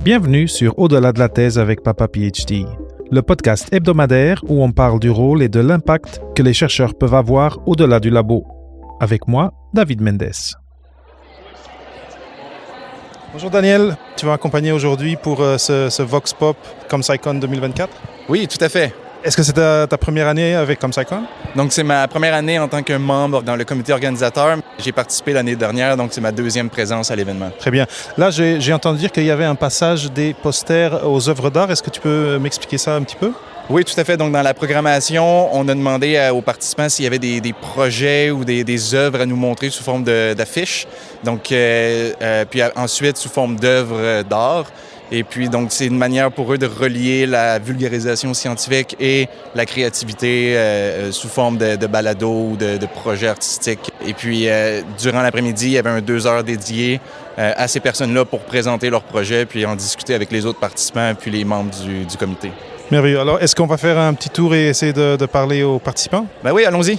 Bienvenue sur Au-delà de la thèse avec Papa PhD, le podcast hebdomadaire où on parle du rôle et de l'impact que les chercheurs peuvent avoir au-delà du labo. Avec moi, David Mendes. Bonjour Daniel, tu vas m'accompagner aujourd'hui pour ce Vox Pop ComSciCon 2024? Oui, tout à fait. Est-ce que c'est ta première année avec ComSciCon? Donc, c'est ma première année en tant que membre dans le comité organisateur. J'ai participé l'année dernière, donc c'est ma deuxième présence à l'événement. Très bien. Là, j'ai entendu dire qu'il y avait un passage des posters aux œuvres d'art. Est-ce que tu peux m'expliquer ça un petit peu? Oui, tout à fait. Donc, dans la programmation, on a demandé aux participants s'il y avait des projets ou des œuvres à nous montrer sous forme d'affiches. Donc, puis ensuite, sous forme d'œuvres d'art. Et puis, donc, c'est une manière pour eux de relier la vulgarisation scientifique et la créativité sous forme de balado ou de projets artistiques. Et puis, durant l'après-midi, il y avait un 2 heures dédié à ces personnes-là pour présenter leurs projets, puis en discuter avec les autres participants, puis les membres du comité. Merveilleux. Alors, est-ce qu'on va faire un petit tour et essayer de parler aux participants? Ben oui, allons-y.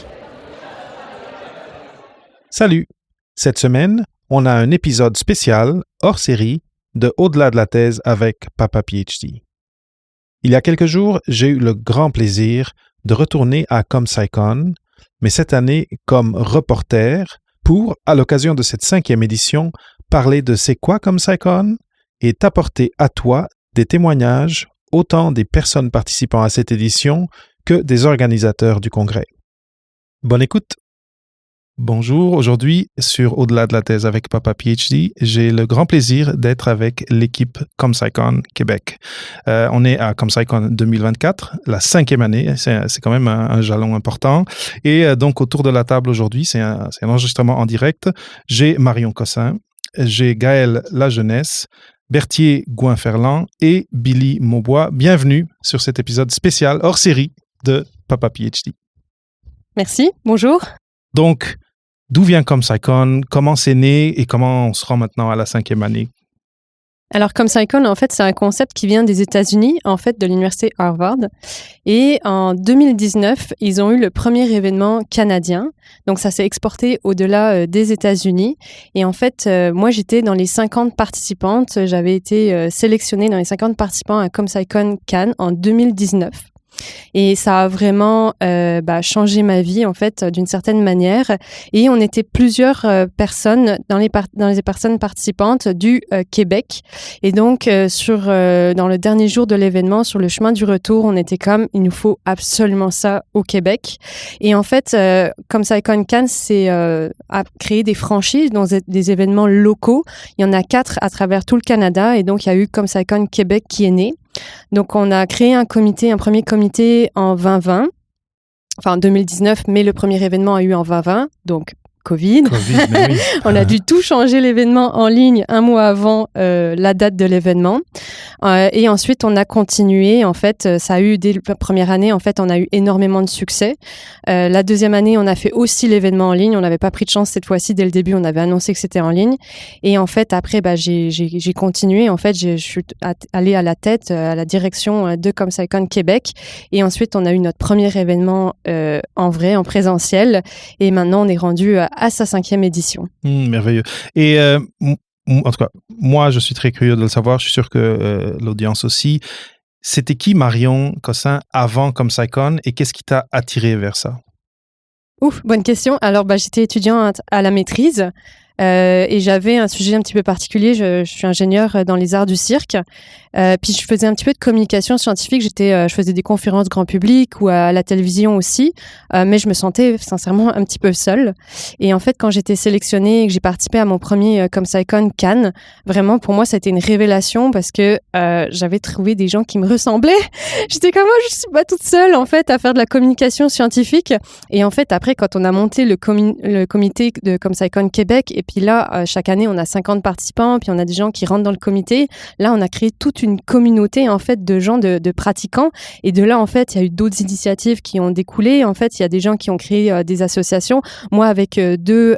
Salut! Cette semaine, on a un épisode spécial, hors série, de Au-delà de la thèse avec Papa PhD. Il y a quelques jours, j'ai eu le grand plaisir de retourner à ComSciCon, mais cette année comme reporter, pour, à l'occasion de cette 5e édition, parler de c'est quoi ComSciCon et t'apporter à toi des témoignages autant des personnes participant à cette édition que des organisateurs du congrès. Bonne écoute! Bonjour, aujourd'hui sur Au-delà de la thèse avec Papa PhD, j'ai le grand plaisir d'être avec l'équipe ComSciCon Québec. On est à ComSciCon 2024, la 5e année, c'est quand même un jalon important. Et donc autour de la table aujourd'hui, c'est un enregistrement en direct. J'ai Marion Cossin, j'ai Gaël Lajeunesse, Berthier Gouin-Ferland et Billy Maubois. Bienvenue sur cet épisode spécial hors série de Papa PhD. Merci, bonjour. Donc, d'où vient ComSciCon? Comment c'est né et comment on se rend maintenant à la 5e année? Alors, ComSciCon, en fait, c'est un concept qui vient des États-Unis, en fait, de l'université Harvard. Et en 2019, ils ont eu le premier événement canadien. Donc, ça s'est exporté au-delà des États-Unis. Et en fait, moi, j'étais dans les 50 participantes. J'avais été sélectionnée dans les 50 participants à ComSciCon Cannes en 2019. Et ça a vraiment changé ma vie, en fait, d'une certaine manière. Et on était plusieurs personnes dans les personnes participantes du Québec. Et donc, dans le dernier jour de l'événement, sur le chemin du retour, on était comme, il nous faut absolument ça au Québec. Et en fait, ComSciCon Cannes, c'est à créer des franchises dans des événements locaux. Il y en a 4 à travers tout le Canada. Et donc, il y a eu ComSciCon Québec qui est né. Donc, on a créé un premier comité en 2020, enfin en 2019, mais le premier événement a eu en 2020, donc Covid, mais oui. On a dû tout changer l'événement en ligne un mois avant la date de l'événement. Et ensuite, on a continué. En fait, ça a eu, dès la première année, en fait, on a eu énormément de succès. La deuxième année, on a fait aussi l'événement en ligne. On n'avait pas pris de chance cette fois-ci. Dès le début, on avait annoncé que c'était en ligne. Et en fait, après, j'ai continué. En fait, je suis allée à la tête, à la direction de ComSciCon Québec. Et ensuite, on a eu notre premier événement en vrai, en présentiel. Et maintenant, on est rendu à sa 5e édition. Merveilleux. Et en tout cas, moi, je suis très curieux de le savoir. Je suis sûr que l'audience aussi. C'était qui Marion Cossin avant ComSciCon et qu'est-ce qui t'a attiré vers ça? Ouf, bonne question. Alors, j'étais étudiante à la maîtrise. Et j'avais un sujet un petit peu particulier. Je suis ingénieure dans les arts du cirque. Puis je faisais un petit peu de communication scientifique. Je faisais des conférences grand public ou à la télévision aussi. Mais je me sentais sincèrement un petit peu seule. Et en fait, quand j'étais sélectionnée et que j'ai participé à mon premier ComSciCon Cannes, vraiment pour moi, ça a été une révélation parce que j'avais trouvé des gens qui me ressemblaient. J'étais comme moi, je suis pas toute seule en fait à faire de la communication scientifique. Et en fait, après, quand on a monté le comité de ComSciCon Québec, et puis là, chaque année, on a 50 participants, puis on a des gens qui rentrent dans le comité. Là, on a créé toute une communauté, en fait, de gens, de pratiquants. Et de là, en fait, il y a eu d'autres initiatives qui ont découlé. En fait, il y a des gens qui ont créé des associations. Moi, avec 2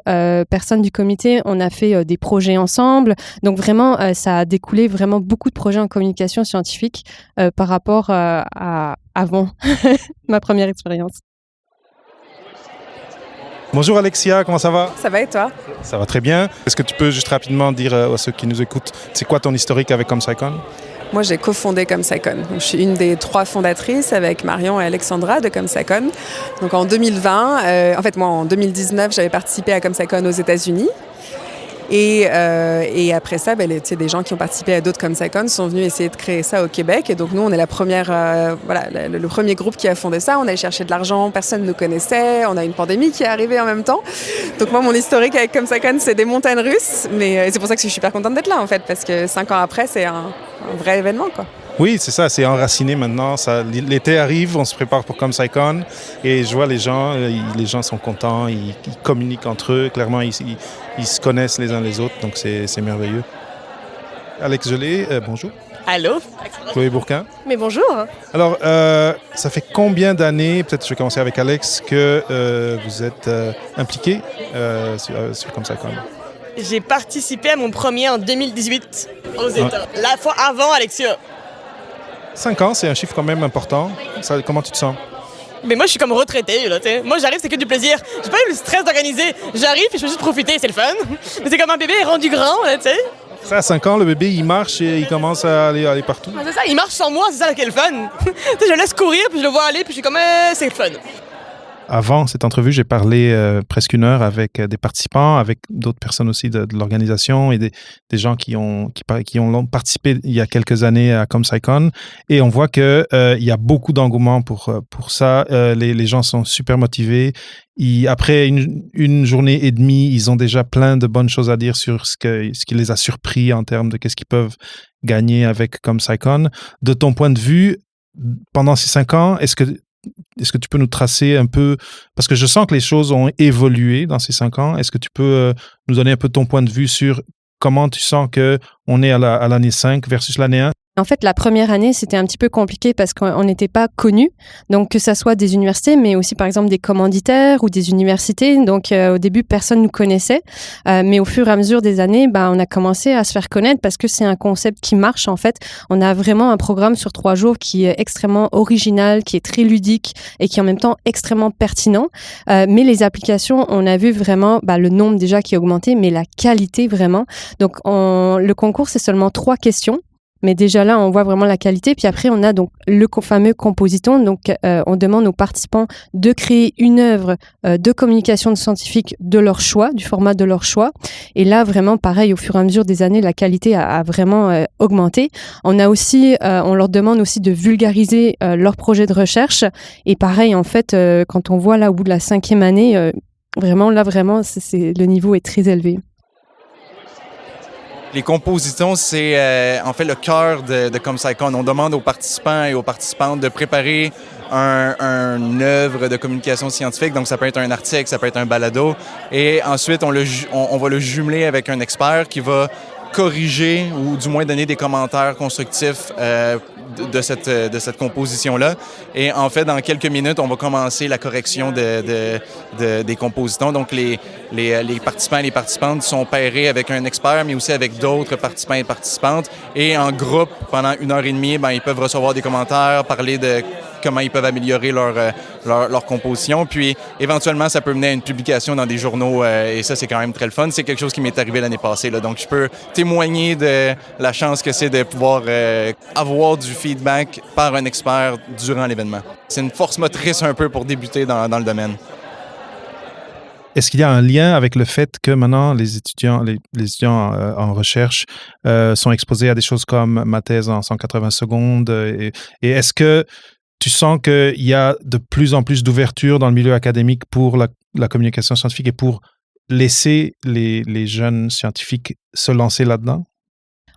personnes du comité, on a fait des projets ensemble. Donc, vraiment, ça a découlé vraiment beaucoup de projets en communication scientifique par rapport à avant ma première expérience. Bonjour Alexia, comment ça va? Ça va et toi? Ça va très bien. Est-ce que tu peux juste rapidement dire à ceux qui nous écoutent, c'est quoi ton historique avec ComSciCon? Moi, j'ai cofondé ComSciCon. Je suis une des 3 fondatrices avec Marion et Alexandra de ComSciCon. Donc en 2020, moi en 2019, j'avais participé à ComSciCon aux États-Unis. Et après ça, des gens qui ont participé à d'autres ComSciCon sont venus essayer de créer ça au Québec. Et donc nous, on est le premier groupe qui a fondé ça. On allait chercher de l'argent, personne ne nous connaissait. On a une pandémie qui est arrivée en même temps. Donc moi, mon historique avec ComSciCon, c'est des montagnes russes. Mais c'est pour ça que je suis super contente d'être là, en fait, parce que 5 ans après, c'est un vrai événement, quoi. Oui, c'est ça, c'est enraciné maintenant. L'été arrive, on se prépare pour ComSciCon et je vois les gens sont contents, ils communiquent entre eux, clairement, ils se connaissent les uns les autres, donc c'est merveilleux. Alex Gelé, bonjour. Allô? Chloé Bourquin. Mais bonjour. Alors, ça fait combien d'années, peut-être je vais commencer avec Alex, que vous êtes impliqué sur ComSciCon? J'ai participé à mon premier en 2018 aux États. La fois avant Alexia. 5 ans, c'est un chiffre quand même important. Comment tu te sens? Mais moi, je suis comme retraité, là, tu sais. Moi, j'arrive, c'est que du plaisir. J'ai pas eu le stress d'organiser. J'arrive et je peux juste profiter, c'est le fun. Mais c'est comme un bébé rendu grand, là, tu sais. Ça, à 5 ans, le bébé, il marche et il commence à aller partout. C'est ça, il marche sans moi, c'est ça qui est le fun. Tu sais, je le laisse courir, puis je le vois aller, puis je suis comme, c'est le fun. Avant cette entrevue, j'ai parlé presque 1 heure avec des participants, avec d'autres personnes aussi de l'organisation et des gens qui ont participé il y a quelques années à ComSciCon. Et on voit qu'il y a beaucoup d'engouement pour ça. Les gens sont super motivés. Après une journée et demie, ils ont déjà plein de bonnes choses à dire sur ce qui les a surpris en termes de qu'est-ce qu'ils peuvent gagner avec ComSciCon. De ton point de vue, pendant ces 5 ans, est-ce que tu peux nous tracer un peu, parce que je sens que les choses ont évolué dans ces 5 ans, est-ce que tu peux nous donner un peu ton point de vue sur comment tu sens qu'on est à l'année 5 versus l'année 1? En fait, la première année, c'était un petit peu compliqué parce qu'on n'était pas connus. Donc, que ça soit des universités, mais aussi, par exemple, des commanditaires ou des universités. Donc, au début, personne ne nous connaissait. Mais au fur et à mesure des années, on a commencé à se faire connaître parce que c'est un concept qui marche, en fait. On a vraiment un programme sur 3 jours qui est extrêmement original, qui est très ludique et qui est en même temps extrêmement pertinent. Mais les applications, on a vu vraiment le nombre déjà qui a augmenté, mais la qualité vraiment. Donc, le concours, c'est seulement 3 questions. Mais déjà là, on voit vraiment la qualité. Puis après, on a donc le fameux compositon. Donc, on demande aux participants de créer une œuvre de communication scientifique de leur choix, du format de leur choix. Et là, vraiment, pareil, au fur et à mesure des années, la qualité a vraiment augmenté. On leur demande aussi de vulgariser leur projet de recherche. Et pareil, en fait, quand on voit là, au bout de la 5e année, vraiment, le niveau est très élevé. Les compositons, c'est en fait le cœur de ComSciCon. On demande aux participants et aux participantes de préparer une œuvre de communication scientifique. Donc, ça peut être un article, ça peut être un balado. Et ensuite, on va le jumeler avec un expert qui va corriger ou du moins donner des commentaires constructifs de cette composition-là. Et en fait, dans quelques minutes, on va commencer la correction des compositons. Donc, les participants et les participantes sont pairés avec un expert, mais aussi avec d'autres participants et participantes. Et en groupe, pendant 1h30, ils peuvent recevoir des commentaires, parler de comment ils peuvent améliorer leur composition. Puis, éventuellement, ça peut mener à une publication dans des journaux. Et ça, c'est quand même très le fun. C'est quelque chose qui m'est arrivé l'année passée, là. Donc, je peux témoigner de la chance que c'est de pouvoir avoir du feedback par un expert durant l'événement. C'est une force motrice un peu pour débuter dans le domaine. Est-ce qu'il y a un lien avec le fait que maintenant les étudiants en recherche sont exposés à des choses comme ma thèse en 180 secondes et est-ce que tu sens qu'il y a de plus en plus d'ouverture dans le milieu académique pour la communication scientifique et pour laisser les jeunes scientifiques se lancer là-dedans?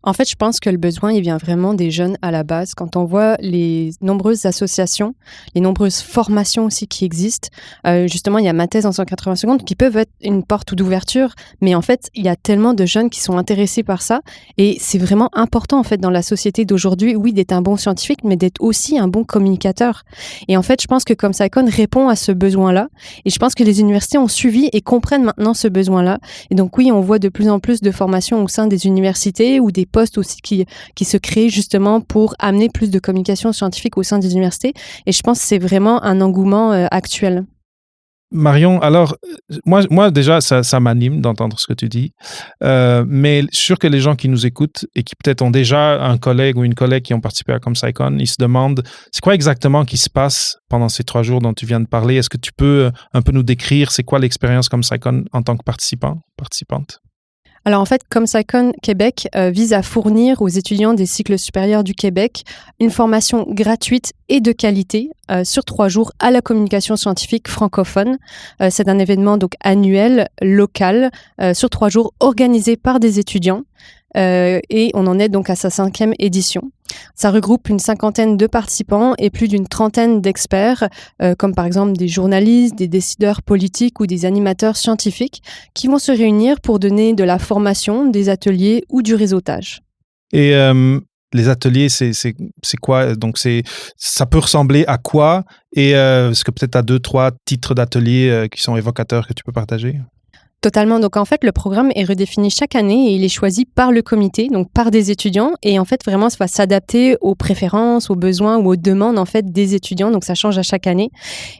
En fait, je pense que le besoin, il vient vraiment des jeunes à la base. Quand on voit les nombreuses associations, les nombreuses formations aussi qui existent, justement, il y a ma thèse en 180 secondes qui peuvent être une porte d'ouverture, mais en fait, il y a tellement de jeunes qui sont intéressés par ça et c'est vraiment important en fait dans la société d'aujourd'hui, oui, d'être un bon scientifique, mais d'être aussi un bon communicateur. Et en fait, je pense que ComSciCon répond à ce besoin-là et je pense que les universités ont suivi et comprennent maintenant ce besoin-là. Et donc oui, on voit de plus en plus de formations au sein des universités ou des postes aussi qui se créent justement pour amener plus de communication scientifique au sein des universités. Et je pense que c'est vraiment un engouement actuel. Marion, alors, moi déjà, ça m'anime d'entendre ce que tu dis, mais je suis sûr que les gens qui nous écoutent et qui peut-être ont déjà un collègue ou une collègue qui ont participé à ComSciCon, ils se demandent, c'est quoi exactement qui se passe pendant ces 3 jours dont tu viens de parler? Est-ce que tu peux un peu nous décrire, c'est quoi l'expérience ComSciCon en tant que participante? Alors en fait, ComSciCon Québec vise à fournir aux étudiants des cycles supérieurs du Québec une formation gratuite et de qualité sur 3 jours à la communication scientifique francophone. C'est un événement donc annuel, local, sur 3 jours organisé par des étudiants. Et on en est donc à sa 5e édition. Ça regroupe une 50aine de participants et plus d'une 30aine d'experts, comme par exemple des journalistes, des décideurs politiques ou des animateurs scientifiques, qui vont se réunir pour donner de la formation, des ateliers ou du réseautage. Et les ateliers, c'est quoi? Donc, ça peut ressembler à quoi? Et est-ce que peut-être tu as 2-3 titres d'ateliers qui sont évocateurs que tu peux partager? Totalement. Donc, en fait, le programme est redéfini chaque année et il est choisi par le comité, donc par des étudiants. Et en fait, vraiment, ça va s'adapter aux préférences, aux besoins ou aux demandes, en fait, des étudiants. Donc, ça change à chaque année.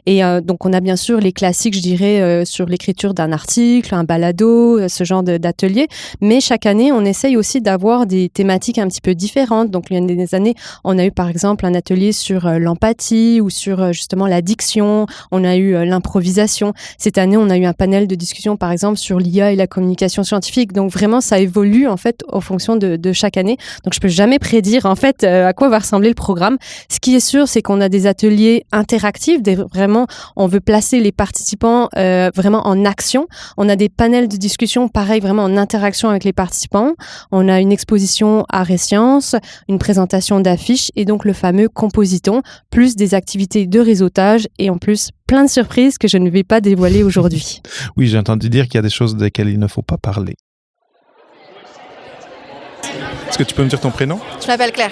Et donc, on a bien sûr les classiques, je dirais, sur l'écriture d'un article, un balado, ce genre d'atelier. Mais chaque année, on essaye aussi d'avoir des thématiques un petit peu différentes. Donc, il y a des années, on a eu, par exemple, un atelier sur l'empathie ou sur, justement, l'addiction. On a eu l'improvisation. Cette année, on a eu un panel de discussion, par exemple, sur l'IA et la communication scientifique. Donc vraiment, ça évolue en fait en fonction de chaque année. Donc je peux jamais prédire en fait à quoi va ressembler le programme. Ce qui est sûr, c'est qu'on a des ateliers interactifs. Vraiment, on veut placer les participants vraiment en action. On a des panels de discussion, pareil, vraiment en interaction avec les participants. On a une exposition art et sciences, une présentation d'affiches et donc le fameux compositon, plus des activités de réseautage et en plus plein de surprises que je ne vais pas dévoiler aujourd'hui. Oui, j'ai entendu dire qu'il y a des choses desquelles il ne faut pas parler. Est-ce que tu peux me dire ton prénom? Je m'appelle Claire.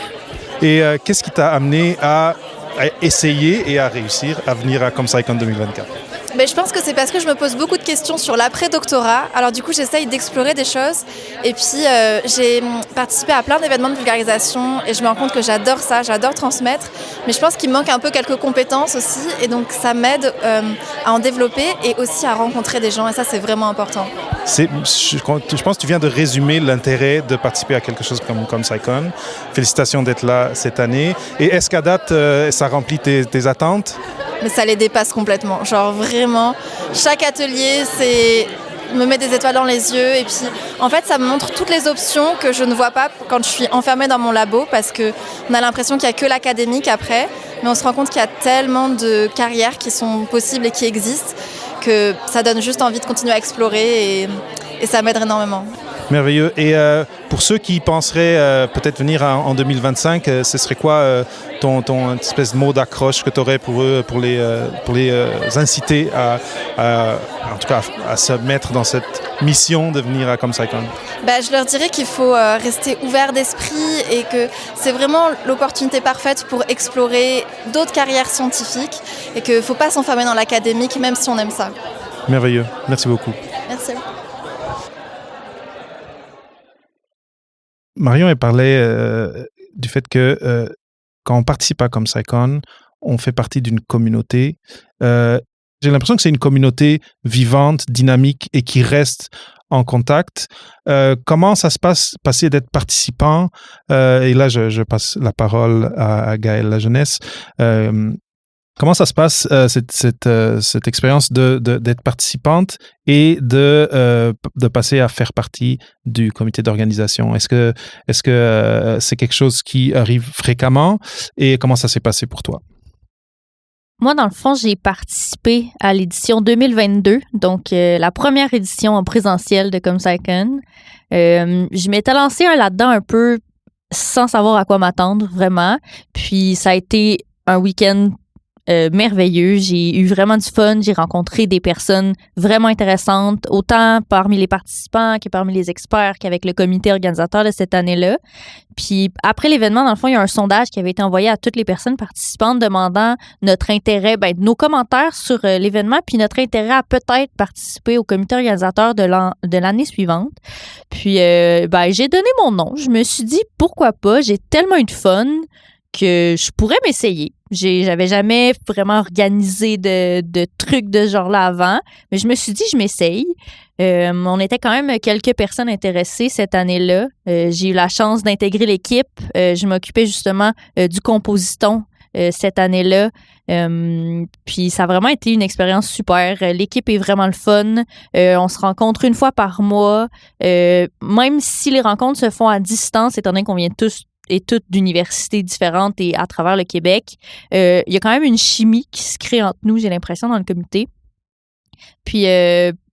Et qu'est-ce qui t'a amené à essayer et à réussir à venir à ComSciCon 2024? Mais je pense que c'est parce que je me pose beaucoup de questions sur l'après-doctorat. Alors du coup, j'essaye d'explorer des choses. Et puis, j'ai participé à plein d'événements de vulgarisation et je me rends compte que j'adore ça, j'adore transmettre. Mais je pense qu'il me manque un peu quelques compétences aussi. Et donc, ça m'aide à en développer et aussi à rencontrer des gens. Et ça, c'est vraiment important. Je pense que tu viens de résumer l'intérêt de participer à quelque chose comme ComSciCon. Félicitations d'être là cette année. Et est-ce qu'à date, ça remplit tes attentes? Mais ça les dépasse complètement. Genre vraiment, chaque atelier, me met des étoiles dans les yeux. Et puis, en fait, ça me montre toutes les options que je ne vois pas quand je suis enfermée dans mon labo parce qu'on a l'impression qu'il n'y a que l'académique après. Mais on se rend compte qu'il y a tellement de carrières qui sont possibles et qui existent que ça donne juste envie de continuer à explorer et ça m'aide énormément. Merveilleux. Et pour ceux qui penseraient peut-être venir en 2025, ce serait quoi ton espèce de mot d'accroche que tu aurais pour eux, pour les inciter en tout cas, à se mettre dans cette mission de venir à ComSciCon? Je leur dirais qu'il faut rester ouvert d'esprit et que c'est vraiment l'opportunité parfaite pour explorer d'autres carrières scientifiques et qu'il ne faut pas s'enfermer dans l'académique, même si on aime ça. Merveilleux. Merci beaucoup. Merci. Marion, elle parlait du fait que quand on participe à ComSciCon, on fait partie d'une communauté. J'ai l'impression que c'est une communauté vivante, dynamique et qui reste en contact. Comment ça se passe, passer d'être participant, et là je passe la parole à Gaëlle Lajeunesse. Comment ça se passe, cette expérience d'être participante et de passer à faire partie du comité d'organisation? Est-ce que c'est quelque chose qui arrive fréquemment et comment ça s'est passé pour toi? Moi, dans le fond, j'ai participé à l'édition 2022, donc la première édition en présentiel de ComSciCon. Je m'étais lancée là-dedans un peu sans savoir à quoi m'attendre, vraiment. Puis ça a été un week-end merveilleux. J'ai eu vraiment du fun. J'ai rencontré des personnes vraiment intéressantes, autant parmi les participants que parmi les experts qu'avec le comité organisateur de cette année-là. Puis après l'événement, dans le fond, il y a un sondage qui avait été envoyé à toutes les personnes participantes demandant notre intérêt, nos commentaires sur l'événement, puis notre intérêt à peut-être participer au comité organisateur de l'année suivante. Puis j'ai donné mon nom. Je me suis dit, pourquoi pas? J'ai tellement eu de fun que je pourrais m'essayer. J'avais jamais vraiment organisé de trucs de ce genre-là avant, mais je me suis dit, je m'essaye. On était quand même quelques personnes intéressées cette année-là. J'ai eu la chance d'intégrer l'équipe. Je m'occupais justement du compositon cette année-là. Puis ça a vraiment été une expérience super. L'équipe est vraiment le fun. On se rencontre une fois par mois. Même si les rencontres se font à distance, étant donné qu'on vient tous et toutes d'universités différentes et à travers le Québec, il y a quand même une chimie qui se crée entre nous, j'ai l'impression, dans le comité. Puis,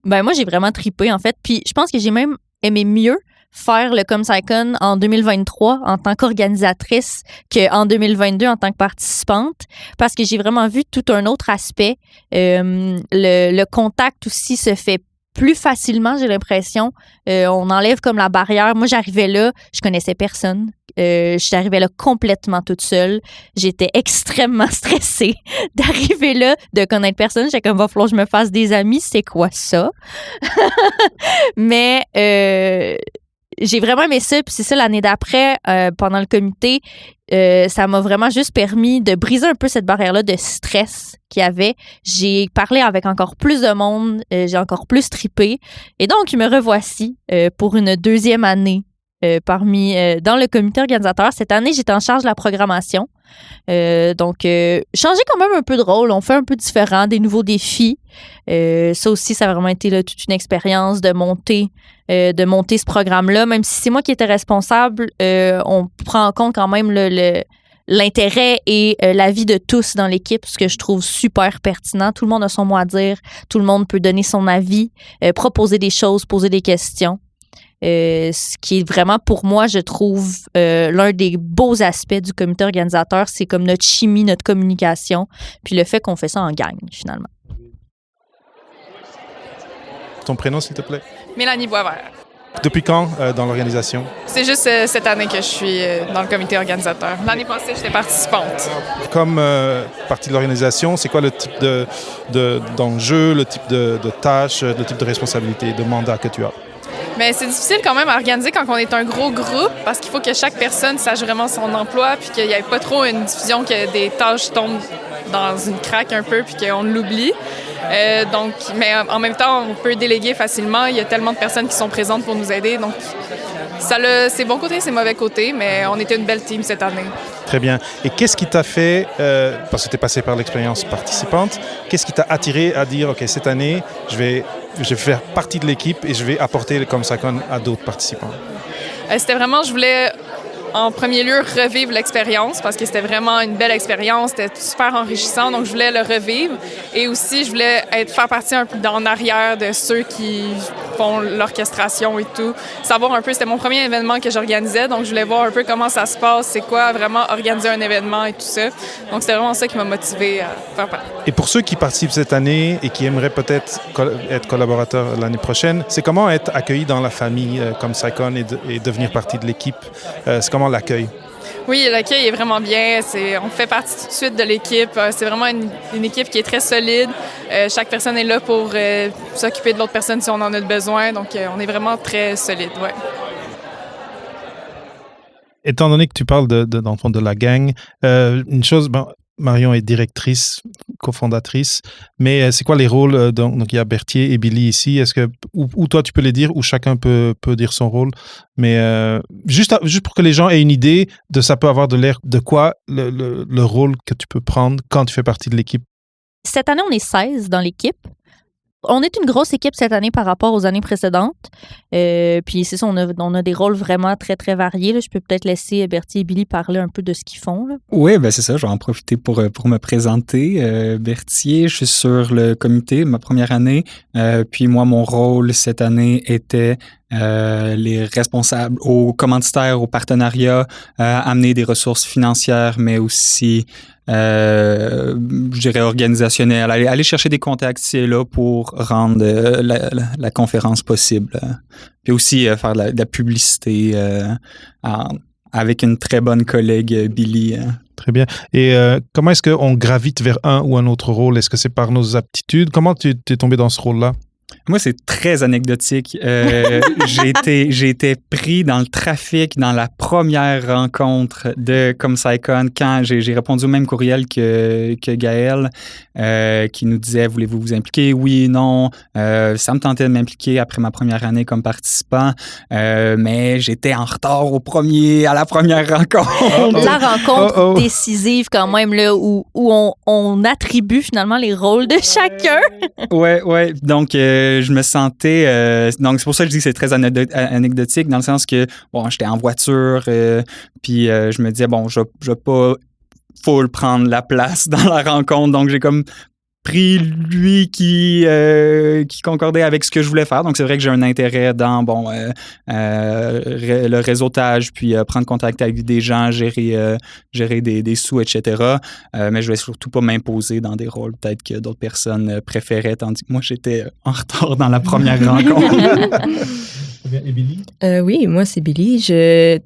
moi, j'ai vraiment trippé, en fait. Puis, je pense que j'ai même aimé mieux faire le ComSciCon en 2023 en tant qu'organisatrice qu'en 2022 en tant que participante, parce que j'ai vraiment vu tout un autre aspect. Le contact aussi se fait plus facilement, j'ai l'impression. On enlève comme la barrière. Moi, j'arrivais là, je connaissais personne. J'arrivais là complètement toute seule. J'étais extrêmement stressée d'arriver là, de connaître personne. J'étais comme, va falloir que je me fasse des amis. C'est quoi ça? Mais j'ai vraiment aimé ça. Puis c'est ça, l'année d'après, pendant le comité, ça m'a vraiment juste permis de briser un peu cette barrière-là de stress qu'il y avait. J'ai parlé avec encore plus de monde. J'ai encore plus trippé. Et donc, me revoici pour une deuxième année dans le comité organisateur. Cette année, j'étais en charge de la programmation. Donc, changer quand même un peu de rôle. On fait un peu différent, des nouveaux défis. Ça aussi, ça a vraiment été là, toute une expérience de monter ce programme-là. Même si c'est moi qui étais responsable, on prend en compte quand même l'intérêt et l'avis de tous dans l'équipe, ce que je trouve super pertinent. Tout le monde a son mot à dire. Tout le monde peut donner son avis, proposer des choses, poser des questions. Ce qui est vraiment, pour moi, je trouve, l'un des beaux aspects du comité organisateur, c'est comme notre chimie, notre communication, puis le fait qu'on fait ça en gang, finalement. Ton prénom, s'il te plaît? Mélanie Boisvert. Depuis quand dans l'organisation? C'est juste cette année que je suis dans le comité organisateur. L'année passée, j'étais participante. Comme partie de l'organisation, c'est quoi le type d'enjeu, le type de tâches, le type de responsabilité, de mandat que tu as? Mais c'est difficile quand même à organiser quand on est un gros groupe parce qu'il faut que chaque personne sache vraiment son emploi puis qu'il n'y ait pas trop une diffusion, que des tâches tombent dans une craque un peu puis qu'on l'oublie. Mais en même temps, on peut déléguer facilement. Il y a tellement de personnes qui sont présentes pour nous aider. Donc, ça a ses bons côtés, ses mauvais côtés, mais on était une belle team cette année. Très bien. Et qu'est-ce qui t'a fait, parce que tu es passé par l'expérience participante, qu'est-ce qui t'a attiré à dire, OK, cette année, je vais faire partie de l'équipe et je vais apporter le ComSciCon à d'autres participants? C'était vraiment, je voulais en premier lieu revivre l'expérience parce que c'était vraiment une belle expérience, c'était super enrichissant, donc je voulais le revivre. Et aussi, je voulais faire partie un peu en arrière de ceux qui font l'orchestration et tout. Savoir un peu, c'était mon premier événement que j'organisais, donc je voulais voir un peu comment ça se passe, c'est quoi vraiment organiser un événement et tout ça. Donc c'était vraiment ça qui m'a motivée à faire partie. Et pour ceux qui participent cette année et qui aimeraient peut-être être collaborateurs l'année prochaine, c'est comment être accueilli dans la famille ComSciCon et devenir partie de l'équipe? C'est comment l'accueil? Oui, l'accueil est vraiment bien. On fait partie tout de suite de l'équipe. C'est vraiment une équipe qui est très solide. Chaque personne est là pour s'occuper de l'autre personne si on en a besoin. Donc, on est vraiment très solide. Ouais. Étant donné que tu parles dans le fond de la gang, une chose, Marion est directrice, cofondatrice, mais c'est quoi les rôles? Donc, il y a Berthier et Billy ici. Est-ce que, ou toi, tu peux les dire, ou chacun peut dire son rôle? Mais juste pour que les gens aient une idée de ça peut avoir de l'air de quoi le rôle que tu peux prendre quand tu fais partie de l'équipe. Cette année, on est 16 dans l'équipe. On est une grosse équipe cette année par rapport aux années précédentes. Puis c'est ça, on a des rôles vraiment très, très variés. Là. Je peux peut-être laisser Berthier et Billy parler un peu de ce qu'ils font. Là. Oui, c'est ça. Je vais en profiter pour me présenter. Berthier, je suis sur le comité, ma première année. Puis moi, mon rôle cette année était les responsables aux commanditaires, aux partenariats, amener des ressources financières, mais aussi je dirais organisationnel, aller chercher des contacts ici et là pour rendre la conférence possible. Puis aussi faire de la publicité avec une très bonne collègue, Billy. Très bien. Et comment est-ce qu'on gravite vers un ou un autre rôle? Est-ce que c'est par nos aptitudes? Comment tu es tombé dans ce rôle-là? Moi, c'est très anecdotique. J'ai été pris dans le trafic dans la première rencontre de ComSciCon quand j'ai répondu au même courriel que Gaël qui nous disait « Voulez-vous vous impliquer? » Oui, non. Ça me tentait de m'impliquer après ma première année comme participant, mais j'étais en retard à la première rencontre. La rencontre décisive quand même, là, où on attribue finalement les rôles de chacun. Ouais. Donc, je me sentais... donc, c'est pour ça que je dis que c'est très anecdotique, dans le sens que, bon, j'étais en voiture, puis je me disais, bon, je vais pas full prendre la place dans la rencontre. Donc, j'ai comme pris lui qui concordait avec ce que je voulais faire. Donc, c'est vrai que j'ai un intérêt dans, le réseautage, puis prendre contact avec des gens, gérer des sous, etc. Mais je vais surtout pas m'imposer dans des rôles peut-être que d'autres personnes préféraient, tandis que moi, j'étais en retard dans la première rencontre. Et Billy? Oui, moi, c'est Billy. Je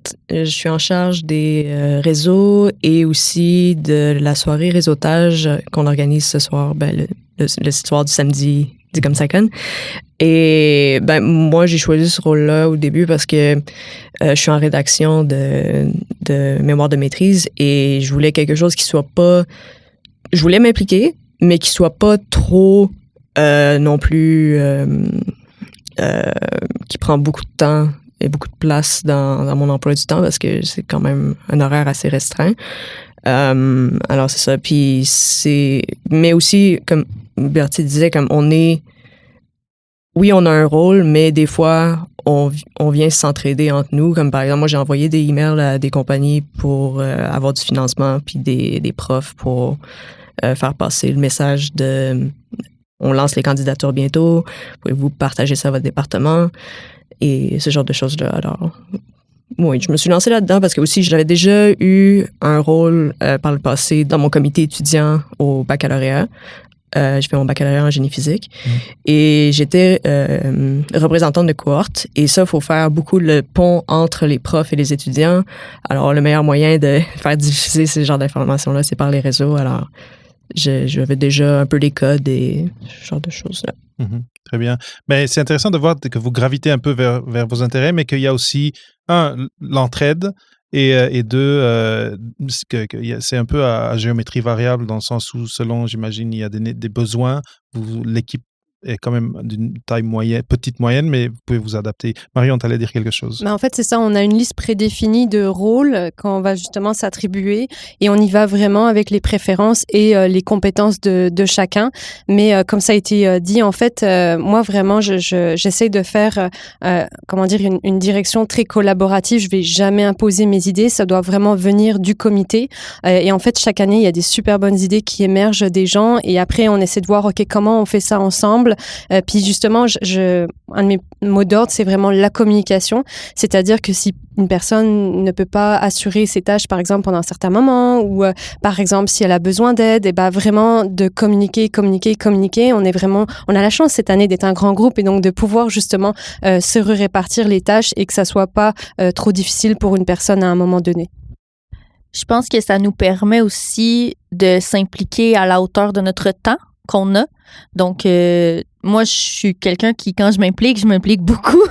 suis en charge des réseaux et aussi de la soirée réseautage qu'on organise ce soir, le soir du samedi du ComSciCon. Et moi, j'ai choisi ce rôle-là au début parce que je suis en rédaction de mémoire de maîtrise et je voulais quelque chose qui soit pas... Je voulais m'impliquer, mais qui soit pas trop non plus... qui prend beaucoup de temps et beaucoup de place dans mon emploi du temps parce que c'est quand même un horaire assez restreint. Alors, c'est ça. Puis mais aussi, comme Bertie disait, comme oui, on a un rôle, mais des fois, on vient s'entraider entre nous. Comme par exemple, moi, j'ai envoyé des emails à des compagnies pour avoir du financement puis des profs pour faire passer le message on lance les candidatures bientôt. Pouvez-vous partager ça à votre département? Et ce genre de choses-là. Alors, oui, je me suis lancée là-dedans parce que aussi, j'avais déjà eu un rôle par le passé dans mon comité étudiant au baccalauréat. J'ai fait mon baccalauréat en génie physique. Et j'étais représentante de cohorte. Et ça, il faut faire beaucoup le pont entre les profs et les étudiants. Alors, le meilleur moyen de faire diffuser ce genre d'informations-là, c'est par les réseaux. Alors, j'avais déjà un peu les codes et ce genre de choses-là. Très bien. Mais c'est intéressant de voir que vous gravitez un peu vers vos intérêts, mais qu'il y a aussi, l'entraide et deux, c'est un peu à géométrie variable dans le sens où, selon, j'imagine, il y a des besoins. L'équipe est quand même d'une taille moyenne, petite moyenne, mais vous pouvez vous adapter. Marion, tu allais dire quelque chose. En fait, c'est ça, on a une liste prédéfinie de rôles qu'on va justement s'attribuer et on y va vraiment avec les préférences et les compétences de chacun. Mais comme ça a été dit, en fait, moi vraiment, j'essaie de faire, une direction très collaborative. Je vais jamais imposer mes idées, ça doit vraiment venir du comité. Et en fait, chaque année, il y a des super bonnes idées qui émergent des gens et après, on essaie de voir, OK, comment on fait ça ensemble. Puis justement, un de mes mots d'ordre, c'est vraiment la communication. C'est-à-dire que si une personne ne peut pas assurer ses tâches, par exemple, pendant un certain moment, ou par exemple, si elle a besoin d'aide, et vraiment de communiquer. On a la chance cette année d'être un grand groupe et donc de pouvoir justement se répartir les tâches et que ça soit pas trop difficile pour une personne à un moment donné. Je pense que ça nous permet aussi de s'impliquer à la hauteur de notre temps qu'on a. Donc, moi, je suis quelqu'un qui, quand je m'implique beaucoup.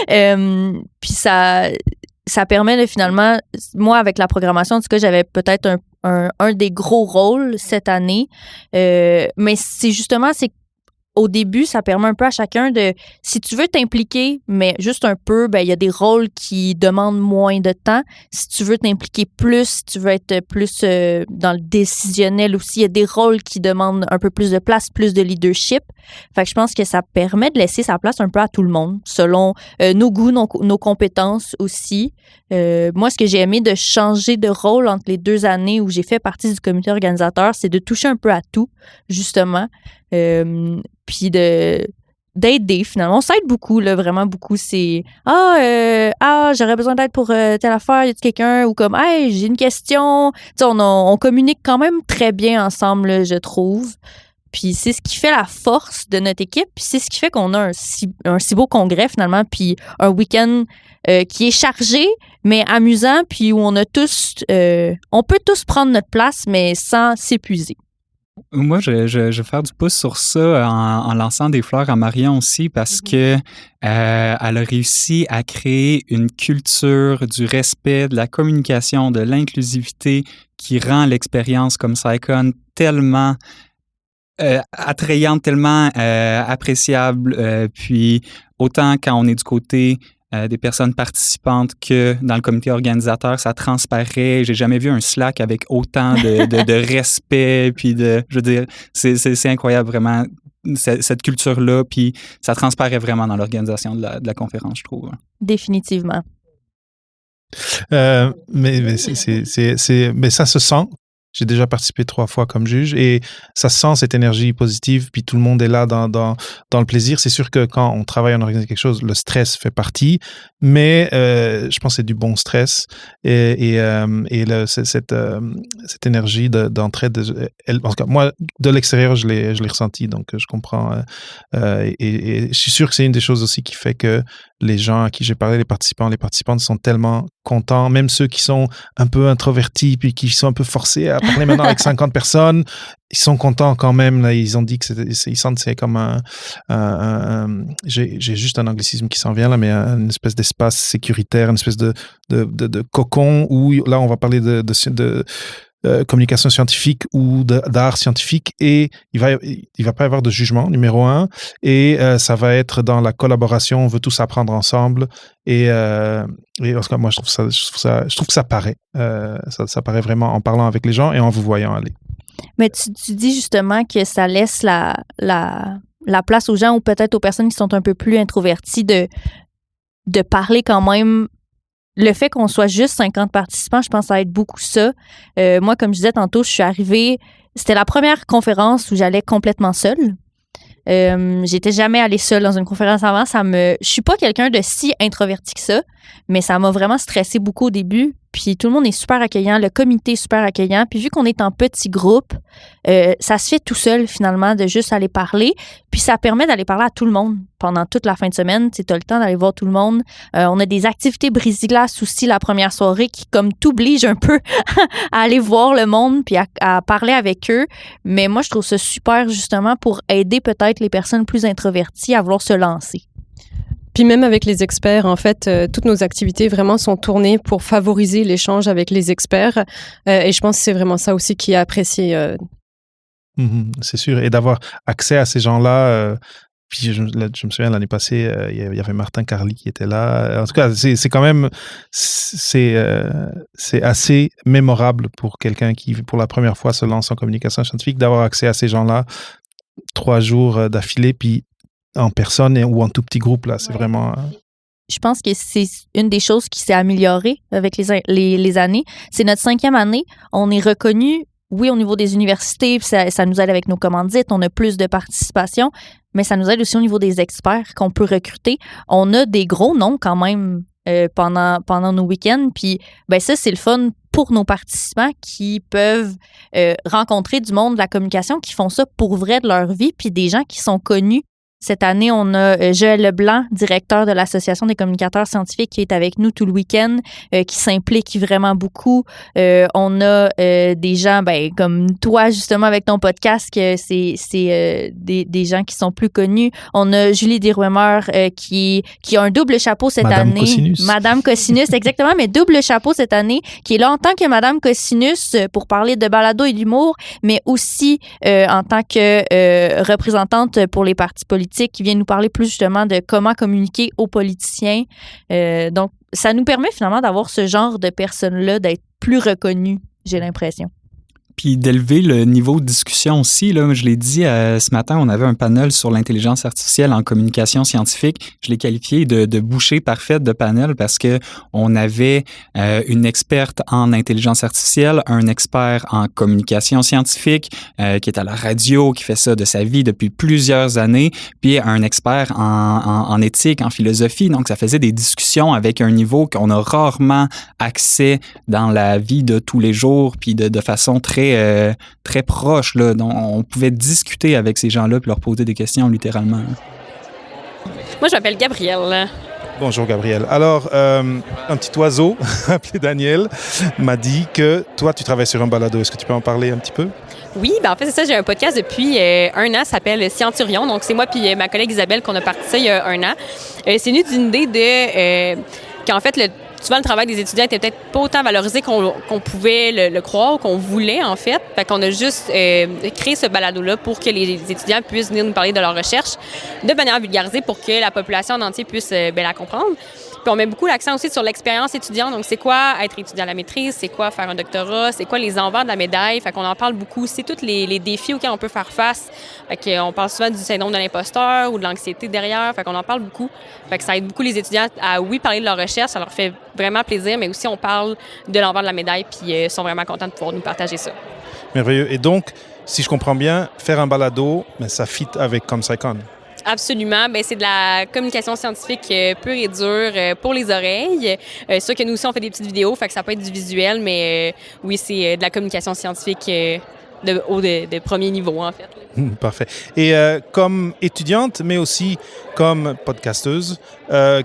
Puis ça permet de finalement, moi, avec la programmation, en tout cas, j'avais peut-être un des gros rôles cette année. Mais c'est justement, au début, ça permet un peu à chacun de, si tu veux t'impliquer, mais juste un peu, il y a des rôles qui demandent moins de temps. Si tu veux t'impliquer plus, si tu veux être plus dans le décisionnel aussi, il y a des rôles qui demandent un peu plus de place, plus de leadership. Fait que je pense que ça permet de laisser sa place un peu à tout le monde, selon nos goûts, nos compétences aussi. Moi, ce que j'ai aimé de changer de rôle entre les 2 années où j'ai fait partie du comité organisateur, c'est de toucher un peu à tout, justement. Puis d'aider, finalement. On s'aide beaucoup, là, vraiment beaucoup. C'est j'aurais besoin d'aide pour telle affaire, y a-t-il quelqu'un? Ou comme, hey, j'ai une question. Tu sais, on communique quand même très bien ensemble, là, je trouve. Puis c'est ce qui fait la force de notre équipe. Puis c'est ce qui fait qu'on a un si beau congrès, finalement. Puis un week-end qui est chargé, mais amusant. Puis où on peut tous prendre notre place, mais sans s'épuiser. Moi, je vais faire du pouce sur ça en lançant des fleurs à Marion aussi parce que elle a réussi à créer une culture du respect, de la communication, de l'inclusivité qui rend l'expérience comme SciCon tellement attrayante, tellement appréciable. Puis autant quand on est du côté des personnes participantes que dans le comité organisateur, ça transparaît. J'ai jamais vu un Slack avec autant de respect. Puis je veux dire, c'est incroyable vraiment cette culture-là. Puis ça transparaît vraiment dans l'organisation de la conférence, je trouve. Définitivement. Mais ça se sent. J'ai déjà participé 3 fois comme juge et ça sent cette énergie positive, puis tout le monde est là dans le plaisir. C'est sûr que quand on travaille, on organise quelque chose, le stress fait partie, mais je pense que c'est du bon stress et cette énergie d'entraide, en tout cas, moi, de l'extérieur, je l'ai ressenti, donc je comprends. Et je suis sûr que c'est une des choses aussi qui fait que les gens à qui j'ai parlé, les participantes sont tellement contents, même ceux qui sont un peu introvertis puis qui sont un peu forcés à parler maintenant avec 50 personnes, ils sont contents quand même. Là, ils ont dit que ils sentent que c'est comme j'ai juste un anglicisme qui s'en vient là, mais une espèce d'espace sécuritaire, une espèce de cocon où là on va parler de communication scientifique ou d'art scientifique et il va pas y avoir de jugement, numéro 1, et ça va être dans la collaboration, on veut tous apprendre ensemble et en tout cas, moi je trouve que ça paraît, ça paraît vraiment en parlant avec les gens et en vous voyant aller. Mais tu dis justement que ça laisse la place aux gens ou peut-être aux personnes qui sont un peu plus introverties de parler quand même. Le fait qu'on soit juste 50 participants, je pense que ça aide beaucoup ça. Moi, comme je disais tantôt, je suis arrivée... C'était la première conférence où j'allais complètement seule. J'étais jamais allée seule dans une conférence avant. Je suis pas quelqu'un de si introverti que ça, mais ça m'a vraiment stressée beaucoup au début. Puis tout le monde est super accueillant, le comité est super accueillant. Puis vu qu'on est en petit groupe, ça se fait tout seul finalement de juste aller parler. Puis ça permet d'aller parler à tout le monde pendant toute la fin de semaine. Tu as le temps d'aller voir tout le monde. On a des activités brise-glace aussi la première soirée qui comme t'oblige un peu à aller voir le monde puis à parler avec eux. Mais moi, je trouve ça super justement pour aider peut-être les personnes plus introverties à vouloir se lancer. Puis même avec les experts, en fait, toutes nos activités vraiment sont tournées pour favoriser l'échange avec les experts. Et je pense que c'est vraiment ça aussi qui est apprécié. C'est sûr. Et d'avoir accès à ces gens-là. Puis je me souviens, l'année passée, il y avait Martin Carly qui était là. En tout cas, c'est quand même... C'est assez mémorable pour quelqu'un qui, pour la première fois, se lance en communication scientifique, d'avoir accès à ces gens-là 3 jours d'affilée, puis en personne ou en tout petit groupe, là, c'est vraiment... Je pense que c'est une des choses qui s'est améliorée avec les années. C'est notre 5e année. On est reconnu, oui, au niveau des universités, ça nous aide avec nos commandites, on a plus de participation, mais ça nous aide aussi au niveau des experts qu'on peut recruter. On a des gros noms quand même pendant nos week-ends, puis ben ça, c'est le fun pour nos participants qui peuvent rencontrer du monde de la communication qui font ça pour vrai de leur vie, puis des gens qui sont connus. Cette année, on a Joël Leblanc, directeur de l'Association des communicateurs scientifiques, qui est avec nous tout le week-end, qui s'implique vraiment beaucoup. On a des gens comme toi, justement, avec ton podcast, que c'est des gens qui sont plus connus. On a Julie Desruemer qui a un double chapeau cette année. Cosinus. Madame Cosinus, exactement, mais double chapeau cette année, qui est là en tant que Madame Cosinus pour parler de balado et d'humour, mais aussi en tant que représentante pour les partis politiques, qui vient nous parler plus justement de comment communiquer aux politiciens. Donc, ça nous permet finalement d'avoir ce genre de personnes-là, d'être plus reconnues, j'ai l'impression. Puis d'élever le niveau de discussion aussi. Là, je l'ai dit ce matin, on avait un panel sur l'intelligence artificielle en communication scientifique. Je l'ai qualifié de bouchée parfaite de panel parce que on avait une experte en intelligence artificielle, un expert en communication scientifique qui est à la radio, qui fait ça de sa vie depuis plusieurs années, puis un expert en éthique, en philosophie. Donc, ça faisait des discussions avec un niveau qu'on a rarement accès dans la vie de tous les jours, puis de façon très proche, là, dont on pouvait discuter avec ces gens-là puis leur poser des questions littéralement. Moi, je m'appelle Gabrielle. Bonjour Gabrielle. Alors, un petit oiseau appelé Daniel m'a dit que toi, tu travailles sur un balado. Est-ce que tu peux en parler un petit peu? Oui, ben en fait, c'est ça. J'ai un podcast depuis 1 an, ça s'appelle Scienturion. Donc, c'est moi puis ma collègue Isabelle qu'on a parti ça il y a 1 an. C'est venu d'une idée de qu'en fait, souvent, le travail des étudiants était peut-être pas autant valorisé qu'on pouvait le croire ou qu'on voulait, en fait. Fait qu'on a juste créé ce balado-là pour que les étudiants puissent venir nous parler de leurs recherches de manière vulgarisée pour que la population en entier puisse la comprendre. Puis on met beaucoup l'accent aussi sur l'expérience étudiante. Donc, c'est quoi être étudiant à la maîtrise? C'est quoi faire un doctorat? C'est quoi les envers de la médaille? Fait qu'on en parle beaucoup. C'est tous les défis auxquels on peut faire face. Fait qu'on parle souvent du syndrome de l'imposteur ou de l'anxiété derrière. Fait qu'on en parle beaucoup. Fait que ça aide beaucoup les étudiants à, oui, parler de leur recherche. Ça leur fait vraiment plaisir, mais aussi on parle de l'envers de la médaille puis ils sont vraiment contents de pouvoir nous partager ça. Merveilleux. Et donc, si je comprends bien, faire un balado, ça fit avec ComSciCon. Absolument. Bien, c'est de la communication scientifique pure et dure pour les oreilles. C'est sûr que nous aussi, on fait des petites vidéos, fait que ça peut être du visuel, mais oui, c'est de la communication scientifique de premier niveau, en fait. Parfait. Et comme étudiante, mais aussi comme podcasteuse,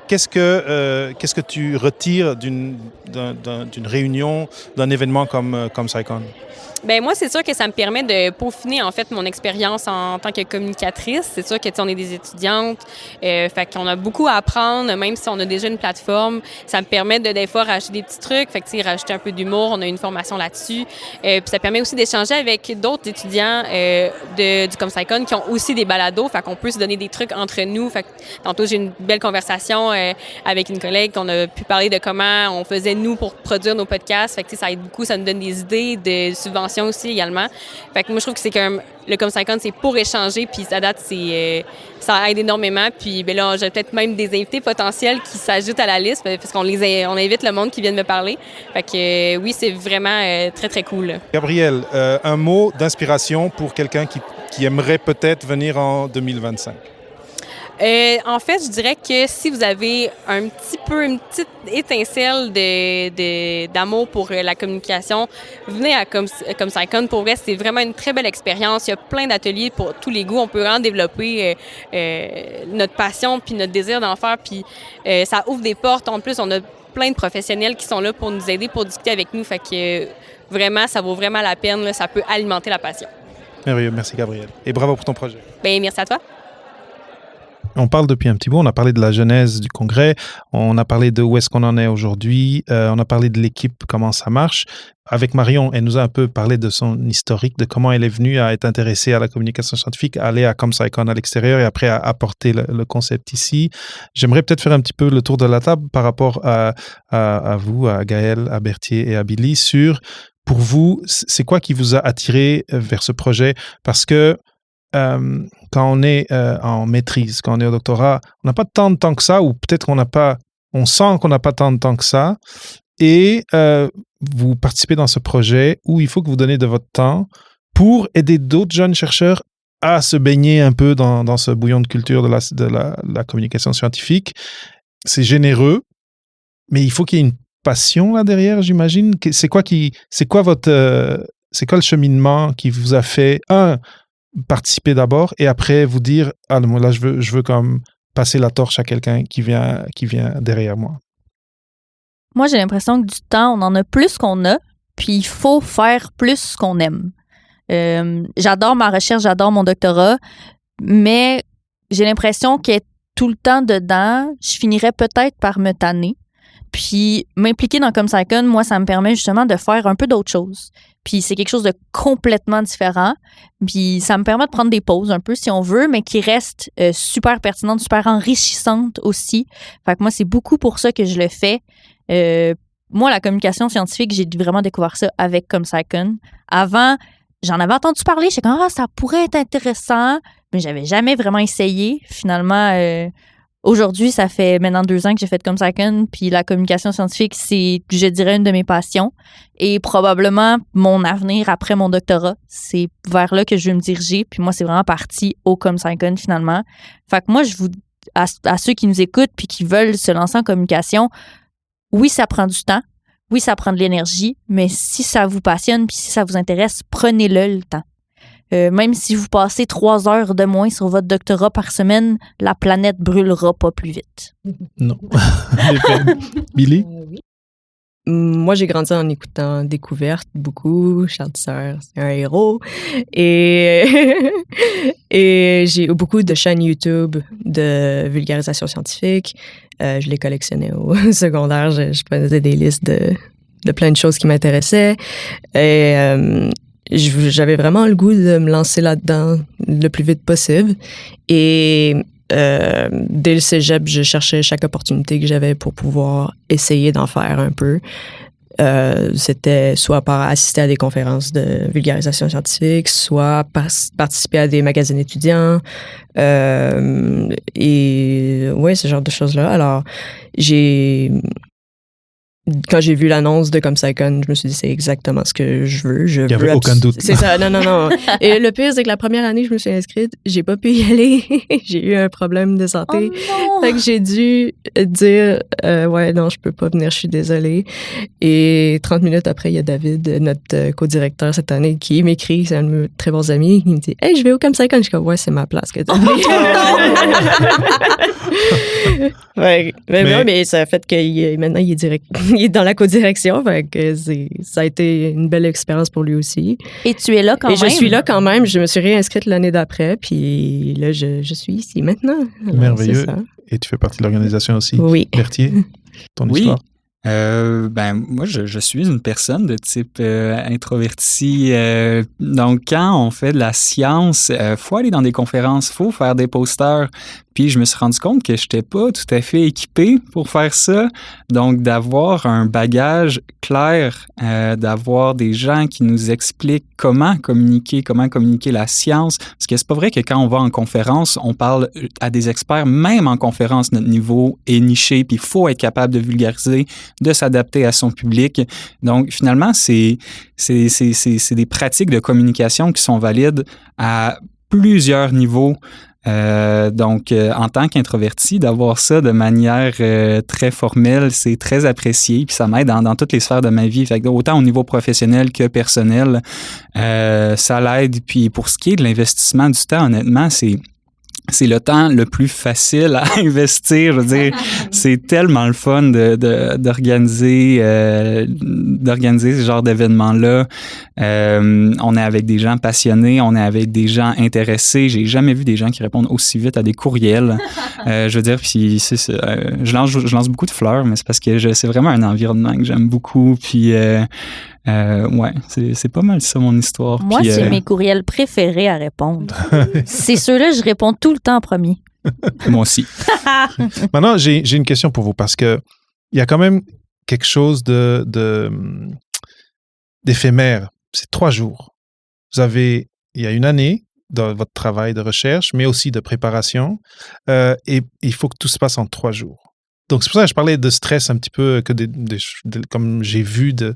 qu'est-ce que tu retires d'une réunion, d'un événement comme ComSciCon? Bien, moi, c'est sûr que ça me permet de peaufiner, en fait, mon expérience en tant que communicatrice. C'est sûr que, tu sais, on est des étudiantes, fait qu'on a beaucoup à apprendre, même si on a déjà une plateforme. Ça me permet de, des fois, rajouter des petits trucs, fait que, tu sais, rajouter un peu d'humour. On a une formation là-dessus. Puis ça permet aussi d'échanger avec d'autres étudiants du ComSciCon qui ont aussi des balados, fait qu'on peut se donner des trucs entre nous. Fait que, tantôt, j'ai une belle conversation avec une collègue qu'on a pu parler de comment on faisait, nous, pour produire nos podcasts. Fait que, tu sais, ça aide beaucoup, ça nous donne des idées de subventions aussi également. Fait que moi, je trouve que c'est comme le ComSciCon, c'est pour échanger, puis à date, ça aide énormément. Puis ben là, j'ai peut-être même des invités potentiels qui s'ajoutent à la liste, parce qu'on on invite le monde qui vient de me parler. Fait que oui, c'est vraiment très, très cool. Gabrielle, un mot d'inspiration pour quelqu'un qui aimerait peut-être venir en 2025? En fait, je dirais que si vous avez une petite étincelle d'amour pour la communication, venez à ComSciCon. Pour vrai, c'est vraiment une très belle expérience. Il y a plein d'ateliers pour tous les goûts. On peut vraiment développer notre passion puis notre désir d'en faire. Puis ça ouvre des portes. En plus, on a plein de professionnels qui sont là pour nous aider, pour discuter avec nous. Fait que vraiment, ça vaut vraiment la peine. Là. Ça peut alimenter la passion. Merveilleux. Merci, Gabrielle. Et bravo pour ton projet. Bien, merci à toi. On parle depuis un petit bout, on a parlé de la genèse du congrès, on a parlé de où est-ce qu'on en est aujourd'hui, on a parlé de l'équipe, comment ça marche. Avec Marion, elle nous a un peu parlé de son historique, de comment elle est venue à être intéressée à la communication scientifique, à aller à ComSciCon à l'extérieur et après à apporter le concept ici. J'aimerais peut-être faire un petit peu le tour de la table par rapport à vous, à Gaëlle, à Berthier et à Billy, sur, pour vous, c'est quoi qui vous a attiré vers ce projet? Parce que quand on est en maîtrise, quand on est au doctorat, on n'a pas tant de temps que ça, ou peut-être on sent qu'on n'a pas tant de temps que ça, et vous participez dans ce projet où il faut que vous donnez de votre temps pour aider d'autres jeunes chercheurs à se baigner un peu dans ce bouillon de culture de la communication scientifique. C'est généreux, mais il faut qu'il y ait une passion là derrière, j'imagine. C'est quoi le cheminement qui vous a fait, participer d'abord et après vous dire moi là je veux comme passer la torche à quelqu'un qui vient derrière moi? Moi, j'ai l'impression que du temps, on en a plus qu'on a, puis il faut faire plus ce qu'on aime. J'adore ma recherche, j'adore mon doctorat, mais j'ai l'impression qu'être tout le temps dedans, je finirais peut-être par me tanner. Puis m'impliquer dans ComSciCon, moi, ça me permet justement de faire un peu d'autres choses. Puis c'est quelque chose de complètement différent. Puis ça me permet de prendre des pauses un peu, si on veut, mais qui restent super pertinentes, super enrichissantes aussi. Fait que moi, c'est beaucoup pour ça que je le fais. Moi, la communication scientifique, j'ai vraiment découvert ça avec ComSciCon. Avant, j'en avais entendu parler. J'étais comme, ça pourrait être intéressant, mais j'avais jamais vraiment essayé. Finalement, aujourd'hui, ça fait maintenant 2 ans que j'ai fait ComSciCon, puis la communication scientifique, c'est, je dirais, une de mes passions. Et probablement, mon avenir après mon doctorat, c'est vers là que je veux me diriger. Puis moi, c'est vraiment parti au ComSciCon, finalement. Fait que moi, à ceux qui nous écoutent puis qui veulent se lancer en communication, oui, ça prend du temps. Oui, ça prend de l'énergie. Mais si ça vous passionne puis si ça vous intéresse, prenez-le temps. Même si vous passez 3 heures de moins sur votre doctorat par semaine, la planète brûlera pas plus vite. Non. Billy? Oui. moi, j'ai grandi en écoutant Découverte beaucoup. Charles Tisseur, c'est un héros. Et, et j'ai eu beaucoup de chaînes YouTube de vulgarisation scientifique. Je les collectionnais au secondaire. Je faisais des listes de plein de choses qui m'intéressaient. Et j'avais vraiment le goût de me lancer là-dedans le plus vite possible. Et dès le cégep, je cherchais chaque opportunité que j'avais pour pouvoir essayer d'en faire un peu. C'était soit par assister à des conférences de vulgarisation scientifique, soit participer à des magazines étudiants. Et ouais, ce genre de choses-là. Alors, quand j'ai vu l'annonce de ComSciCon, je me suis dit, c'est exactement ce que je veux. Il n'y avait aucun doute. C'est ça, non. Et le pire, c'est que la première année, je me suis inscrite, j'ai pas pu y aller. J'ai eu un problème de santé. Oh Fait que j'ai dû dire, ouais, non, je peux pas venir, je suis désolée. Et 30 minutes après, il y a David, notre co-directeur cette année, qui m'écrit, c'est un de mes très bons amis, qui me dit, hey, je vais au ComSciCon. Je suis comme, ouais, c'est ma place que t'as pris. Ouais, mais ça a fait que maintenant, il est dans la co-direction. Fait que ça a été une belle expérience pour lui aussi. Et tu es là quand même. Et je suis là quand même. Je me suis réinscrite l'année d'après. Puis là, je suis ici maintenant. Alors, merveilleux. Et tu fais partie de l'organisation aussi. Oui. Berthier, ton histoire? Moi, je suis une personne de type introverti. Donc, quand on fait de la science, faut aller dans des conférences, faut faire des posters. Puis, je me suis rendu compte que je n'étais pas tout à fait équipé pour faire ça. Donc, d'avoir un bagage clair, d'avoir des gens qui nous expliquent comment communiquer la science. Parce que c'est pas vrai que quand on va en conférence, on parle à des experts, même en conférence, notre niveau est niché, puis il faut être capable de vulgariser, de s'adapter à son public. Donc, finalement, c'est des pratiques de communication qui sont valides à plusieurs niveaux. Donc, en tant qu'introverti, d'avoir ça de manière très formelle, c'est très apprécié, puis ça m'aide dans toutes les sphères de ma vie. Fait que autant au niveau professionnel que personnel, ça l'aide. Puis pour ce qui est de l'investissement du temps, honnêtement, c'est le temps le plus facile à investir. Je veux dire, c'est tellement le fun d'organiser ce genre d'événements-là. On est avec des gens passionnés, on est avec des gens intéressés. J'ai jamais vu des gens qui répondent aussi vite à des courriels. Je veux dire, puis je lance beaucoup de fleurs, mais c'est parce que c'est vraiment un environnement que j'aime beaucoup. Puis ouais, c'est pas mal ça mon histoire. Moi, puis, c'est mes courriels préférés à répondre. C'est ceux-là, je réponds tout le temps en premier. Moi aussi. Maintenant, j'ai une question pour vous parce que il y a quand même quelque chose d'éphémère. C'est 3 jours. Il y a une année dans votre travail de recherche, mais aussi de préparation, et il faut que tout se passe en 3 jours. Donc, c'est pour ça que je parlais de stress un petit peu, comme j'ai vu, de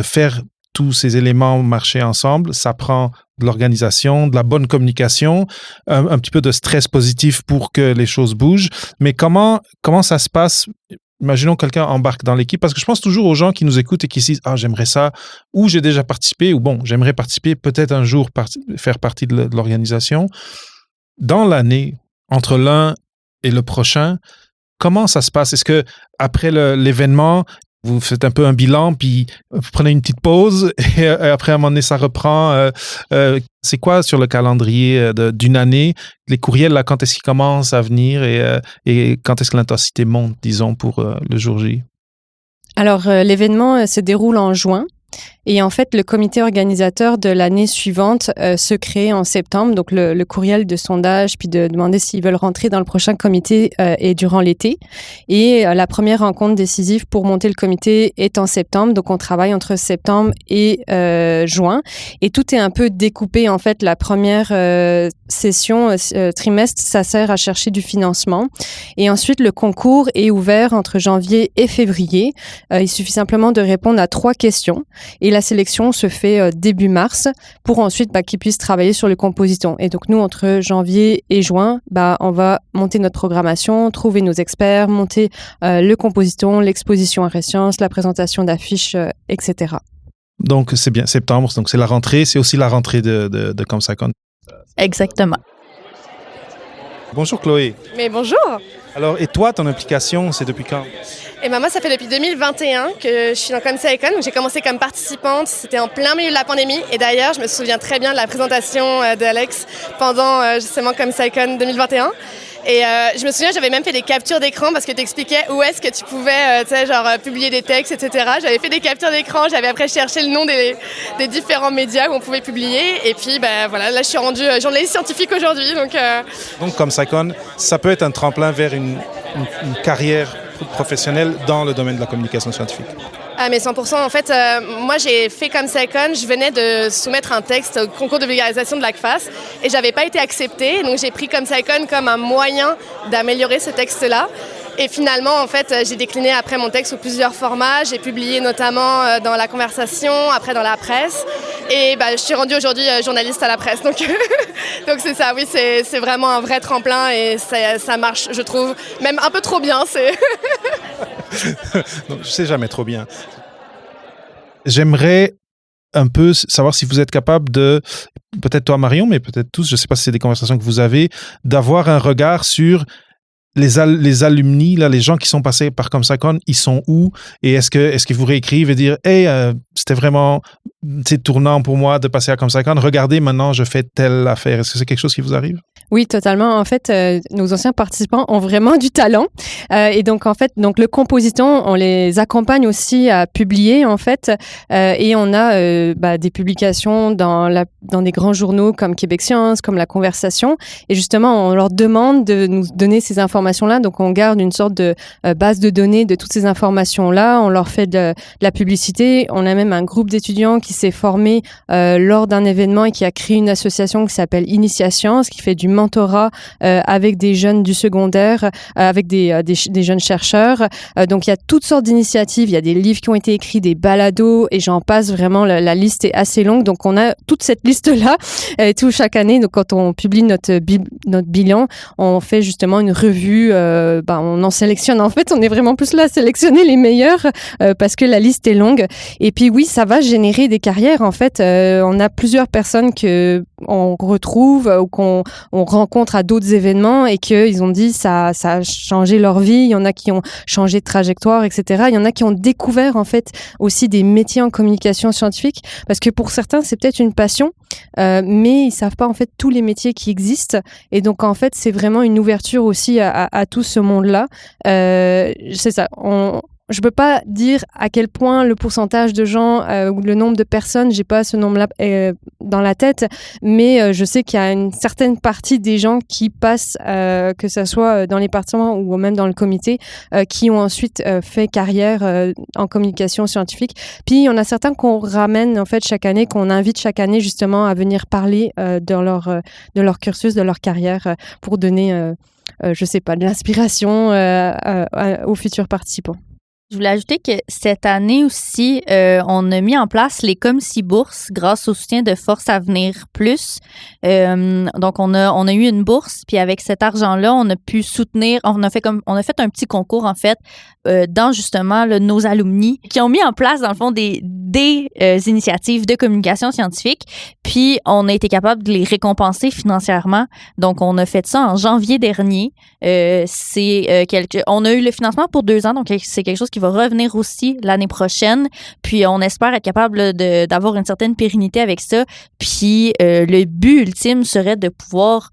faire tous ces éléments marcher ensemble. Ça prend de l'organisation, de la bonne communication, un petit peu de stress positif pour que les choses bougent. Mais comment ça se passe? Imaginons que quelqu'un embarque dans l'équipe, parce que je pense toujours aux gens qui nous écoutent et qui se disent « Ah, j'aimerais ça » ou « J'ai déjà participé » ou « Bon, j'aimerais participer, peut-être un jour faire partie de l'organisation ». Dans l'année, entre l'un et le prochain, comment ça se passe? Est-ce que après l'événement, vous faites un peu un bilan, puis vous prenez une petite pause et après, à un moment donné, ça reprend? C'est quoi sur le calendrier d'une année? Les courriels, là, quand est-ce qu'ils commencent à venir et quand est-ce que l'intensité monte, disons, pour le jour J? Alors, l'événement se déroule en juin. Et en fait, le comité organisateur de l'année suivante se crée en septembre. Donc, le courriel de sondage, puis de demander s'ils veulent rentrer dans le prochain comité est durant l'été. Et la première rencontre décisive pour monter le comité est en septembre. Donc, on travaille entre septembre et juin. Et tout est un peu découpé. En fait, la première session, trimestre, ça sert à chercher du financement. Et ensuite, le concours est ouvert entre janvier et février. Il suffit simplement de répondre à 3 questions. Et la sélection se fait début mars pour ensuite qu'ils puissent travailler sur le compositon. Et donc, nous, entre janvier et juin, on va monter notre programmation, trouver nos experts, monter le compositon, l'exposition à Resciences, la présentation d'affiches, etc. Donc, c'est bien septembre, donc c'est la rentrée. C'est aussi la rentrée de ComSciCon. Exactement. Bonjour Chloé. Mais bonjour! Alors, et toi, ton implication, c'est depuis quand? Et ben moi, ça fait depuis 2021 que je suis dans ComSci-Con. J'ai commencé comme participante, c'était en plein milieu de la pandémie. Et d'ailleurs, je me souviens très bien de la présentation d'Alex pendant justement ComSci-Con 2021. Et je me souviens, j'avais même fait des captures d'écran parce que tu expliquais où est-ce que tu pouvais publier des textes, etc. J'avais fait des captures d'écran, j'avais après cherché le nom des différents médias où on pouvait publier. Et puis, voilà, là, je suis rendue journaliste scientifique aujourd'hui. Donc, ComSci-Con, ça peut être un tremplin vers une carrière professionnelle dans le domaine de la communication scientifique. Ah mais 100%, en fait, moi j'ai fait ComSci-Con, je venais de soumettre un texte au concours de vulgarisation de l'ACFAS et j'avais pas été acceptée, donc j'ai pris ComSci-Con comme un moyen d'améliorer ce texte-là. Et finalement, en fait, j'ai décliné après mon texte sous plusieurs formats. J'ai publié notamment dans La Conversation, après dans la presse. Et je suis rendue aujourd'hui journaliste à la presse. Donc c'est ça, oui, c'est vraiment un vrai tremplin et ça marche, je trouve, même un peu trop bien. Donc, je sais jamais trop bien. J'aimerais un peu savoir si vous êtes capable de, peut-être toi Marion, mais peut-être tous, je ne sais pas si c'est des conversations que vous avez, d'avoir un regard sur les alumni, là, les gens qui sont passés par ComSci-Con, ils sont où? Et est-ce qu'ils vous réécrivent et dire « Hey, c'était vraiment tournant pour moi de passer à ComSci-Con. Regardez, maintenant, je fais telle affaire. » Est-ce que c'est quelque chose qui vous arrive? Oui, totalement. En fait, nos anciens participants ont vraiment du talent. Et donc, en fait, le Compositon, on les accompagne aussi à publier, en fait. Et on a des publications dans des grands journaux comme Québec Science, comme La Conversation. Et justement, on leur demande de nous donner ces informations-là. Donc, on garde une sorte de base de données de toutes ces informations-là. On leur fait de la publicité. On a même un groupe d'étudiants qui s'est formé lors d'un événement et qui a créé une association qui s'appelle Initiascience, qui fait du mentorat avec des jeunes du secondaire, avec des jeunes chercheurs. Donc, il y a toutes sortes d'initiatives. Il y a des livres qui ont été écrits, des balados, et j'en passe vraiment. La liste est assez longue. Donc, on a toute cette liste-là chaque année. Donc, quand on publie notre bilan, on fait justement une revue. On en sélectionne. En fait, on est vraiment plus là à sélectionner les meilleurs parce que la liste est longue. Et puis, oui, ça va générer des carrières. En fait, on a plusieurs personnes qu'on retrouve ou qu'on rencontre à d'autres événements et qu'ils ont dit ça a changé leur vie. Il y en a qui ont changé de trajectoire, etc. Il y en a qui ont découvert en fait aussi des métiers en communication scientifique parce que pour certains c'est peut-être une passion, mais ils savent pas en fait tous les métiers qui existent et donc en fait c'est vraiment une ouverture aussi à tout ce monde-là. C'est ça. Je peux pas dire à quel point le pourcentage de gens ou le nombre de personnes, j'ai pas ce nombre-là dans la tête, mais je sais qu'il y a une certaine partie des gens qui passent, que ce soit dans les participants ou même dans le comité, qui ont ensuite fait carrière en communication scientifique. Puis il y en a certains qu'on ramène en fait chaque année, qu'on invite chaque année justement à venir parler de leur cursus, de leur carrière, pour donner, je sais pas, de l'inspiration aux futurs participants. Je voulais ajouter que cette année aussi, on a mis en place les ComSci bourses grâce au soutien de Force Avenir Plus. Donc, on a eu une bourse, puis avec cet argent-là, on a pu soutenir, on a fait un petit concours, en fait, dans justement nos alumni qui ont mis en place, dans le fond, des initiatives de communication scientifique, puis on a été capable de les récompenser financièrement. Donc, on a fait ça en janvier dernier. On a eu le financement pour 2 ans, donc c'est quelque chose qui va revenir aussi l'année prochaine. Puis, on espère être capable d'avoir une certaine pérennité avec ça. Puis, le but ultime serait de pouvoir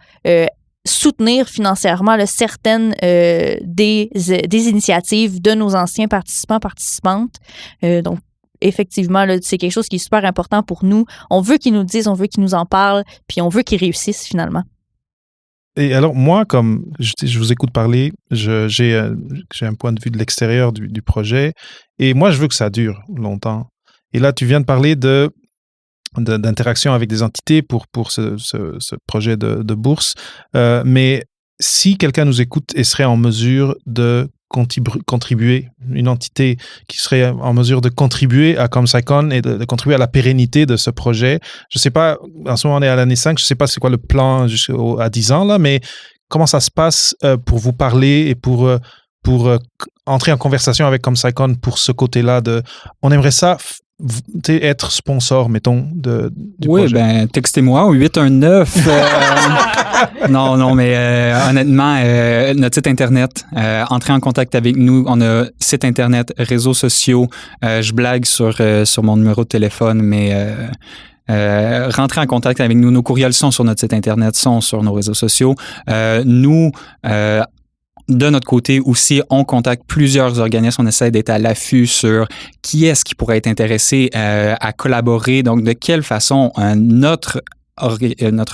soutenir financièrement certaines des initiatives de nos anciens participantes. Donc, effectivement, là, c'est quelque chose qui est super important pour nous. On veut qu'ils nous le disent, on veut qu'ils nous en parlent, puis on veut qu'ils réussissent finalement. Et alors, moi, comme je vous écoute parler, j'ai un point de vue de l'extérieur du projet, et moi, je veux que ça dure longtemps. Et là, tu viens de parler d'interaction avec des entités pour ce projet de bourse, mais si quelqu'un nous écoute et serait en mesure de contribuer, une entité qui serait en mesure de contribuer à ComSci-Con et de contribuer à la pérennité de ce projet. Je ne sais pas, en ce moment on est à l'année 5, je ne sais pas c'est quoi le plan à 10 ans, là, mais comment ça se passe pour vous parler et pour entrer en conversation avec ComSci-Con pour ce côté-là on aimerait ça être sponsor, mettons, du oui, projet? Ben textez-moi au 819. Non, mais honnêtement, notre site Internet, entrez en contact avec nous. On a site Internet, réseaux sociaux. Je blague sur mon numéro de téléphone, mais rentrez en contact avec nous. Nos courriels sont sur notre site Internet, sont sur nos réseaux sociaux. Nous, de notre côté aussi, on contacte plusieurs organismes. On essaie d'être à l'affût sur qui est-ce qui pourrait être intéressé à collaborer. Donc, de quelle façon notre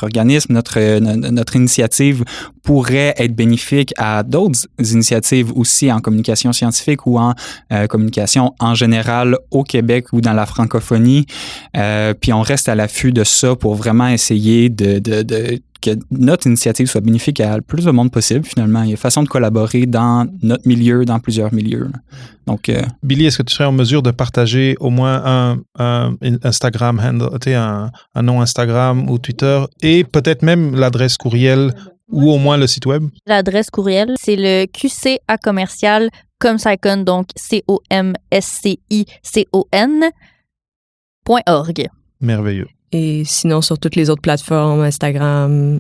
organisme, notre initiative pourrait être bénéfique à d'autres initiatives aussi en communication scientifique ou en communication en général au Québec ou dans la francophonie. Puis on reste à l'affût de ça pour vraiment essayer que notre initiative soit bénéfique à le plus de monde possible, finalement. Il y a façon de collaborer dans notre milieu, dans plusieurs milieux. Donc, Billy, est-ce que tu serais en mesure de partager au moins un Instagram handle, un nom Instagram ou Twitter, et peut-être même l'adresse courriel ou au moins le site web? L'adresse courriel, c'est le QCA commercial ComScicon, donc ComScicon.org. Merveilleux. Et sinon, sur toutes les autres plateformes, Instagram,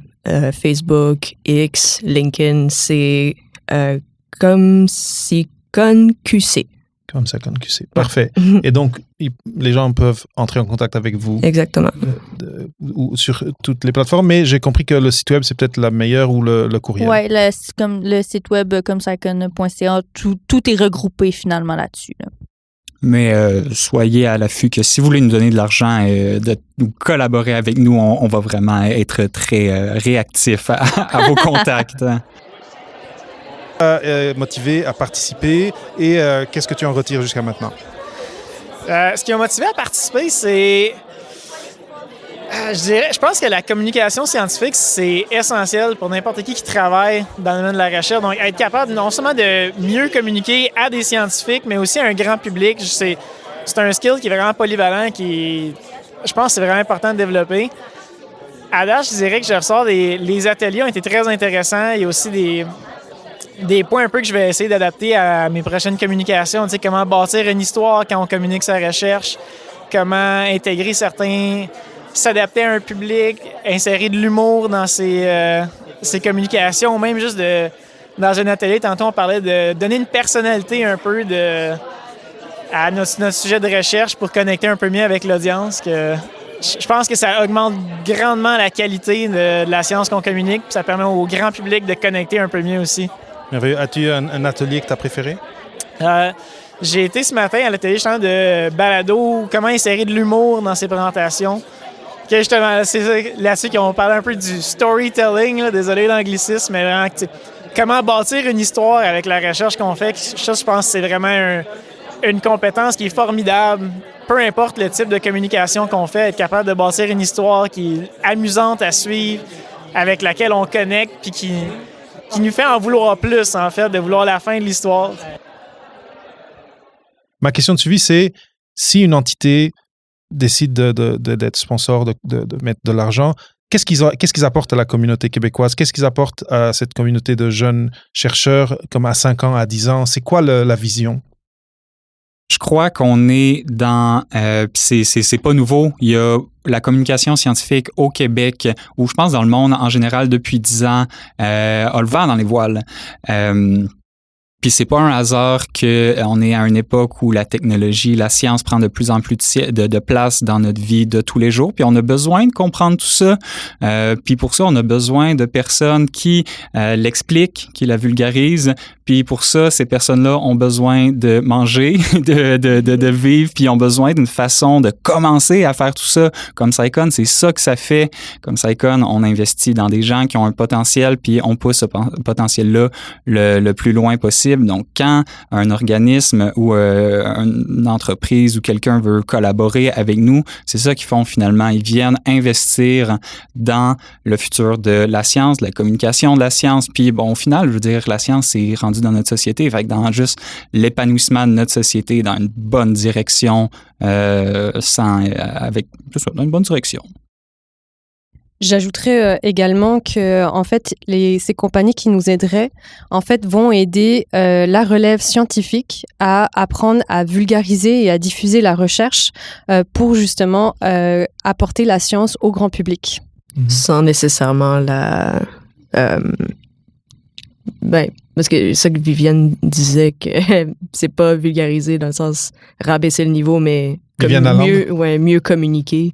Facebook, X, LinkedIn, c'est ComScicon QC. ComScicon QC. Parfait. Et donc, les gens peuvent entrer en contact avec vous. Exactement. Ou sur toutes les plateformes, mais j'ai compris que le site web, c'est peut-être la meilleure ou le courriel. Oui, comme le site web ComScicon.ca, tout est regroupé finalement là-dessus. Mais soyez à l'affût que si vous voulez nous donner de l'argent et de collaborer avec nous, on va vraiment être très réactif à vos contacts. Motivé à participer et qu'est-ce que tu en retires jusqu'à maintenant? Ce qui m'a motivé à participer, c'est... je pense que la communication scientifique, c'est essentiel pour n'importe qui travaille dans le domaine de la recherche. Donc, être capable non seulement de mieux communiquer à des scientifiques, mais aussi à un grand public. C'est un skill qui est vraiment polyvalent, je pense que c'est vraiment important de développer. À date, je dirais que je ressors les ateliers ont été très intéressants. Il y a aussi des points un peu que je vais essayer d'adapter à mes prochaines communications. Tu sais, comment bâtir une histoire quand on communique sa recherche, comment intégrer s'adapter à un public, insérer de l'humour dans ses communications, même juste dans un atelier, tantôt on parlait de donner une personnalité un peu à notre sujet de recherche pour connecter un peu mieux avec l'audience. Je pense que ça augmente grandement la qualité de la science qu'on communique, puis ça permet au grand public de connecter un peu mieux aussi. Merveilleux. As-tu un atelier que tu as préféré? J'ai été ce matin à l'atelier de balado, comment insérer de l'humour dans ses présentations. Que justement, c'est là-dessus qu'on parle un peu du storytelling, là, désolé l'anglicisme, mais vraiment, comment bâtir une histoire avec la recherche qu'on fait. Ça, je pense que c'est vraiment une compétence qui est formidable. Peu importe le type de communication qu'on fait, être capable de bâtir une histoire qui est amusante à suivre, avec laquelle on connecte, puis qui nous fait en vouloir plus, en fait, de vouloir la fin de l'histoire. Ma question de suivi, c'est si une entité décide d'être sponsor, de mettre de l'argent, qu'est-ce qu'ils apportent à la communauté québécoise? Qu'est-ce qu'ils apportent à cette communauté de jeunes chercheurs, comme à 5 ans, à 10 ans? C'est quoi la vision? Je crois qu'on est dans... c'est pas nouveau. Il y a la communication scientifique au Québec, ou je pense dans le monde en général depuis 10 ans, a le vent dans les voiles. Puis c'est pas un hasard qu'on est à une époque où la technologie, la science prend de plus en plus de place dans notre vie de tous les jours. Puis on a besoin de comprendre tout ça. Puis pour ça, on a besoin de personnes qui l'expliquent, qui la vulgarisent. Puis pour ça, ces personnes-là ont besoin de manger, de vivre, puis ont besoin d'une façon de commencer à faire tout ça. ComScicon, c'est ça que ça fait. ComScicon, on investit dans des gens qui ont un potentiel, puis on pousse ce potentiel-là le plus loin possible. Donc, quand un organisme ou une entreprise ou quelqu'un veut collaborer avec nous, c'est ça qu'ils font finalement. Ils viennent investir dans le futur de la science, de la communication de la science. Puis, bon, au final, je veux dire, la science, c'est rendu dans notre société. Fait que dans juste l'épanouissement de notre société, dans une bonne direction, dans une bonne direction. J'ajouterais également que, en fait, ces compagnies qui nous aideraient, en fait, vont aider la relève scientifique à apprendre à vulgariser et à diffuser la recherche pour justement apporter la science au grand public. Sans nécessairement la... parce que ça que Viviane disait, que c'est pas vulgariser dans le sens rabaisser le niveau, mais mieux communiquer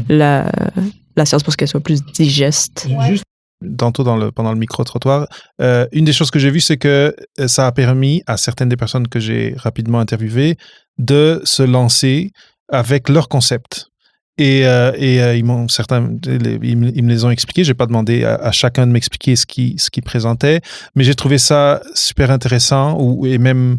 la science pour qu'elle soit plus digeste. Juste tantôt pendant le micro-trottoir, une des choses que j'ai vues, c'est que ça a permis à certaines des personnes que j'ai rapidement interviewées de se lancer avec leur concept. Et ils me les ont expliqués. J'ai pas demandé à chacun de m'expliquer ce qu'il présentait, mais j'ai trouvé ça super intéressant et même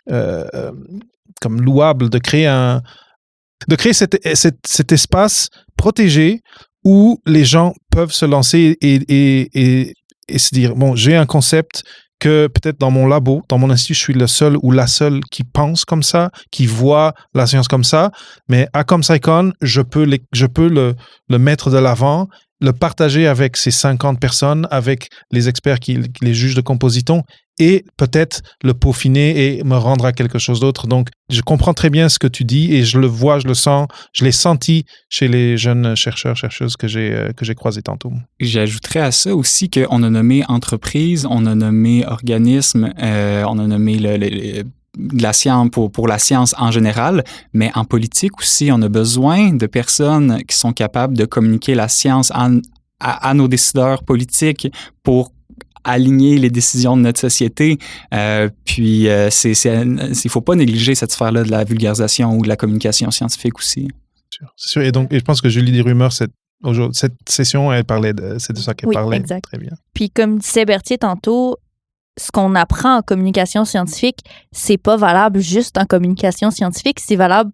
comme louable de créer cet espace protégé où les gens peuvent se lancer et se dire, bon, j'ai un concept que peut-être dans mon labo, dans mon institut, je suis le seul ou la seule qui pense comme ça, qui voit la science comme ça, mais à ComSciCon, je peux le mettre de l'avant, le partager avec ces 50 personnes, avec les experts les juges de compositons, et peut-être le peaufiner et me rendre à quelque chose d'autre. Donc, je comprends très bien ce que tu dis et je le vois, je le sens, je l'ai senti chez les jeunes chercheurs, chercheuses que j'ai croisés tantôt. J'ajouterais à ça aussi qu'on a nommé entreprise, on a nommé organisme, on a nommé de la science pour la science en général, mais en politique aussi, on a besoin de personnes qui sont capables de communiquer la science à nos décideurs politiques pour aligner les décisions de notre société. Il faut pas négliger cette sphère-là de la vulgarisation ou de la communication scientifique aussi. C'est sûr. Et je pense que Julie Desrumeurs, cette session, c'est de ça qu'elle parlait. Exact. Très bien. Puis comme disait Berthier tantôt, ce qu'on apprend en communication scientifique, c'est pas valable juste en communication scientifique, c'est valable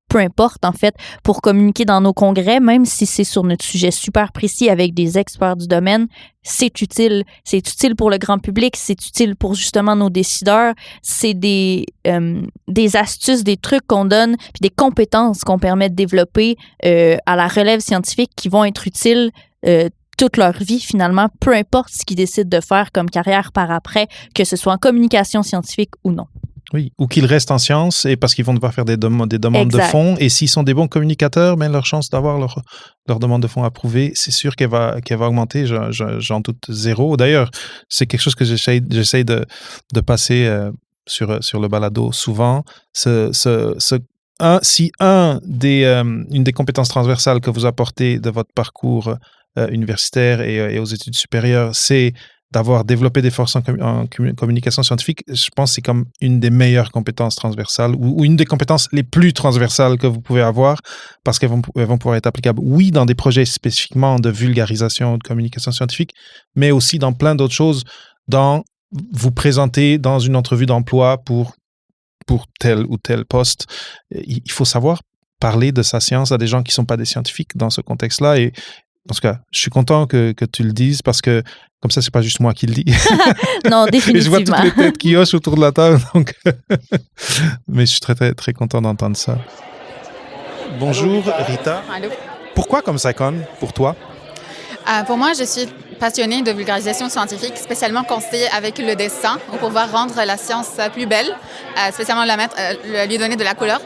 peu importe, en fait, pour communiquer dans nos congrès, même si c'est sur notre sujet super précis avec des experts du domaine, c'est utile. C'est utile pour le grand public, c'est utile pour justement nos décideurs. C'est des astuces, des trucs qu'on donne, puis des compétences qu'on permet de développer à la relève scientifique qui vont être utiles toute leur vie, finalement, peu importe ce qu'ils décident de faire comme carrière par après, que ce soit en communication scientifique ou non. Oui, ou qu'ils restent en sciences et parce qu'ils vont devoir faire des demandes de fonds. Et s'ils sont des bons communicateurs, leur chance d'avoir leur demande de fonds approuvée, c'est sûr qu'elle va augmenter. J'en doute zéro. D'ailleurs, c'est quelque chose que j'essaye de passer sur le balado souvent. Si une des compétences transversales que vous apportez de votre parcours universitaire et aux études supérieures, c'est d'avoir développé des forces en communication scientifique, je pense que c'est comme une des meilleures compétences transversales ou une des compétences les plus transversales que vous pouvez avoir parce qu'elles vont pouvoir être applicables, oui, dans des projets spécifiquement de vulgarisation de communication scientifique, mais aussi dans plein d'autres choses, dans vous présenter dans une entrevue d'emploi pour tel ou tel poste. Il faut savoir parler de sa science à des gens qui ne sont pas des scientifiques dans ce contexte-là et en tout cas, je suis content que tu le dises parce que comme ça, c'est pas juste moi qui le dis. Non, définitivement. Et je vois toutes les têtes qui hochent autour de la table. Donc mais je suis très, très, très content d'entendre ça. Bonjour Rita. Allô. Pourquoi ComSciCon pour toi? Pour moi, je suis passionnée de vulgarisation scientifique, spécialement quand c'est avec le dessin, pour pouvoir rendre la science plus belle, spécialement lui donner de la couleur.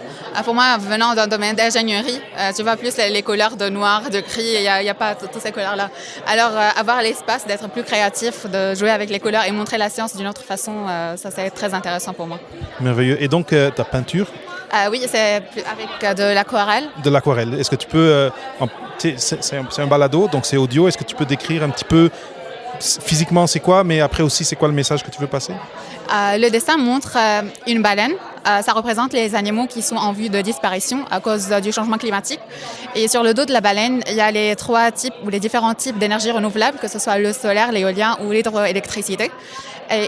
Pour moi, venant d'un domaine d'ingénierie, tu vois plus les couleurs de noir, de gris, il n'y a pas toutes ces couleurs-là. Alors, avoir l'espace d'être plus créatif, de jouer avec les couleurs et montrer la science d'une autre façon, ça, c'est très intéressant pour moi. Merveilleux. Et donc, ta peinture? Oui, c'est avec de l'aquarelle. De l'aquarelle. Est-ce que tu peux... c'est un balado, donc c'est audio. Est-ce que tu peux décrire un petit peu physiquement c'est quoi, mais après aussi c'est quoi le message que tu veux passer? Le dessin montre une baleine. Ça représente les animaux qui sont en vue de disparition à cause du changement climatique. Et sur le dos de la baleine, il y a les différents types d'énergie renouvelable, que ce soit le solaire, l'éolien ou l'hydroélectricité.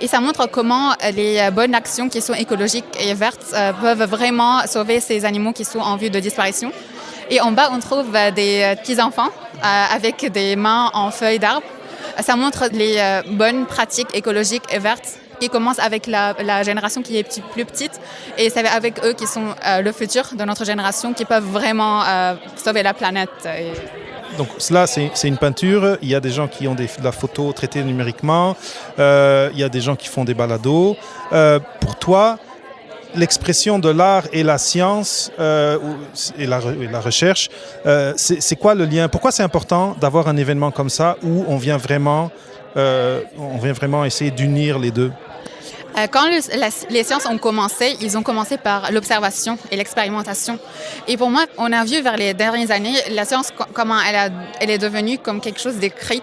Et ça montre comment les bonnes actions qui sont écologiques et vertes peuvent vraiment sauver ces animaux qui sont en vue de disparition. Et en bas, on trouve des petits-enfants avec des mains en feuilles d'arbre. Ça montre les bonnes pratiques écologiques et vertes qui commencent avec la génération qui est plus petite. Et c'est avec eux qui sont le futur de notre génération qui peuvent vraiment sauver la planète. donc là, c'est une peinture. Il y a des gens qui ont de la photo traitée numériquement. Il y a des gens qui font des balados. Pour toi, l'expression de l'art et la science et la recherche, c'est quoi le lien? Pourquoi c'est important d'avoir un événement comme ça où on vient vraiment essayer d'unir les deux? Quand les sciences ont commencé, ils ont commencé par l'observation et l'expérimentation. Et pour moi, on a vu vers les dernières années la science, comment elle est devenue comme quelque chose d'écrit,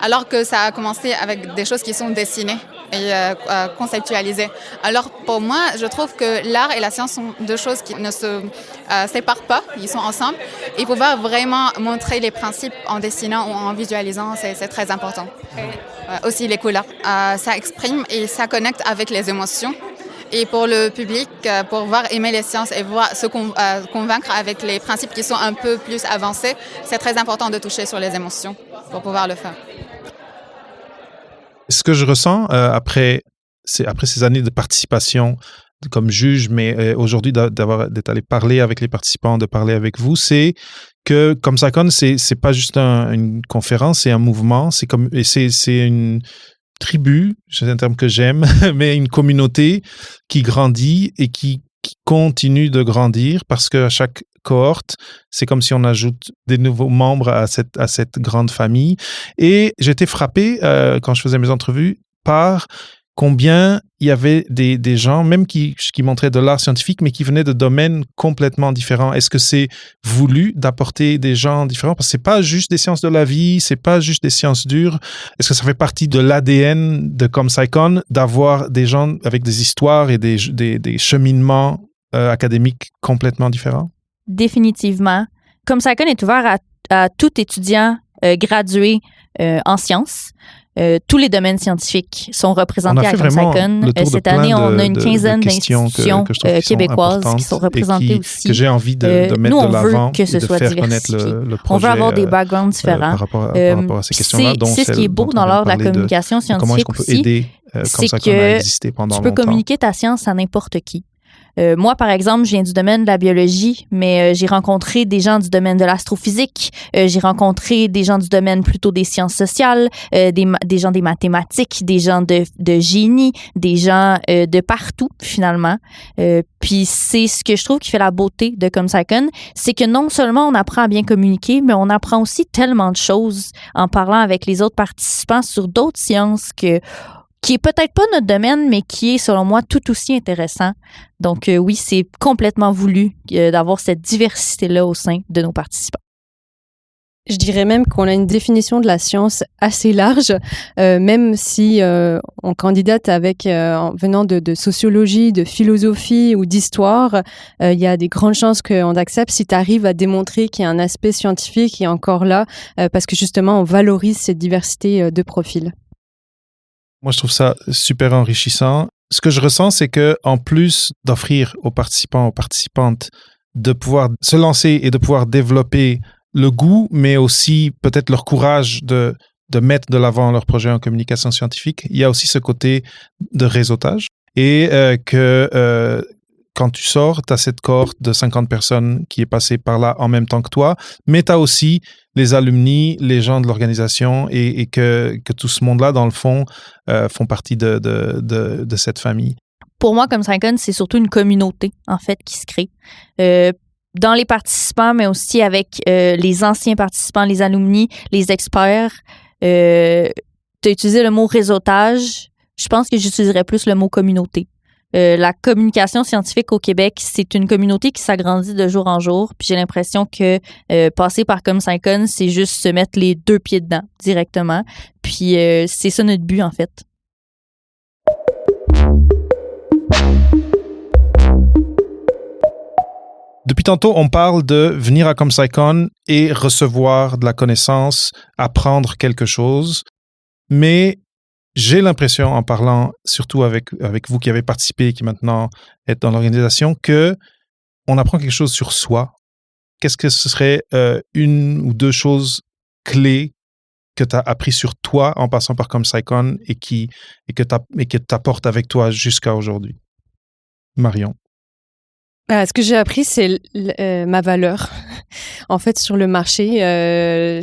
alors que ça a commencé avec des choses qui sont dessinées et conceptualisées. Alors pour moi, je trouve que l'art et la science sont deux choses qui ne se séparent pas, ils sont ensemble. Et pouvoir vraiment montrer les principes en dessinant ou en visualisant, c'est très important. Aussi les couleurs, ça exprime et ça connecte avec les émotions. Et pour le public, pour voir aimer les sciences et voir se convaincre avec les principes qui sont un peu plus avancés, c'est très important de toucher sur les émotions pour pouvoir le faire. Ce que je ressens après ces années de participation comme juge, mais aujourd'hui d'être allé parler avec les participants, de parler avec vous, c'est que comme SciCon, c'est pas juste une conférence, c'est un mouvement, c'est une tribu, c'est un terme que j'aime, mais une communauté qui grandit et qui continue de grandir parce qu'à chaque cohorte, c'est comme si on ajoute des nouveaux membres à cette grande famille. Et j'étais frappé quand je faisais mes entrevues par combien il y avait des gens, même qui montraient de l'art scientifique, mais qui venaient de domaines complètement différents. Est-ce que c'est voulu d'apporter des gens différents? Parce que c'est pas juste des sciences de la vie, c'est pas juste des sciences dures. Est-ce que ça fait partie de l'ADN de Comme SciCon d'avoir des gens avec des histoires et des cheminements académiques complètement différents? Définitivement. Comme SciCon est ouvert à tout étudiant gradué en sciences. Tous les domaines scientifiques sont représentés à Comme SciCon. Cette année, on a une quinzaine d'institutions québécoises qui sont représentées aussi. Que j'ai envie de mettre nous, de l'avant que ce et de soit faire diversifié. connaître le projet. On veut avoir des backgrounds différents. Par rapport à ces questions-là. C'est ce qui est beau dans l'art de la communication scientifique comment est-ce qu'on peut aider Comme SciCon à exister pendant longtemps. Tu peux communiquer ta science à n'importe qui. Moi, par exemple, je viens du domaine de la biologie, mais j'ai rencontré des gens du domaine de l'astrophysique, j'ai rencontré des gens du domaine plutôt des sciences sociales, des gens des mathématiques, des gens de génie, des gens de partout, finalement. Puis c'est ce que je trouve qui fait la beauté de Comme SciCon, c'est que non seulement on apprend à bien communiquer, mais on apprend aussi tellement de choses en parlant avec les autres participants sur d'autres sciences qui est peut-être pas notre domaine, mais qui est, selon moi, tout aussi intéressant. Donc oui, c'est complètement voulu d'avoir cette diversité-là au sein de nos participants. Je dirais même qu'on a une définition de la science assez large, même si on candidate venant de sociologie, de philosophie ou d'histoire, il y a des grandes chances qu'on accepte si tu arrives à démontrer qu'il y a un aspect scientifique qui est encore là, parce que justement, on valorise cette diversité de profils. Moi, je trouve ça super enrichissant. Ce que je ressens, c'est que en plus d'offrir aux participants, aux participantes de pouvoir se lancer et de pouvoir développer le goût, mais aussi peut-être leur courage de mettre de l'avant leur projet en communication scientifique, il y a aussi ce côté de réseautage et que quand tu sors, tu as cette cohorte de 50 personnes qui est passée par là en même temps que toi, mais tu as aussi les alumni, les gens de l'organisation et que tout ce monde-là, dans le fond, font partie de cette famille. Pour moi, Comme SciCon, c'est surtout une communauté, en fait, qui se crée. Dans les participants, mais aussi avec les anciens participants, les alumni, les experts. Tu as utilisé le mot réseautage. Je pense que j'utiliserais plus le mot communauté. La communication scientifique au Québec, c'est une communauté qui s'agrandit de jour en jour. Puis j'ai l'impression que passer par Comme SciCon, c'est juste se mettre les deux pieds dedans directement. Puis c'est ça notre but, en fait. Depuis tantôt, on parle de venir à Comme SciCon et recevoir de la connaissance, apprendre quelque chose. Mais j'ai l'impression, en parlant surtout avec vous qui avez participé, qui maintenant êtes dans l'organisation, que on apprend quelque chose sur soi. Qu'est-ce que ce serait une ou deux choses clés que tu as appris sur toi en passant par Comme SciCon et que tu apportes avec toi jusqu'à aujourd'hui? Marion. Ce que j'ai appris, c'est ma valeur. en fait sur le marché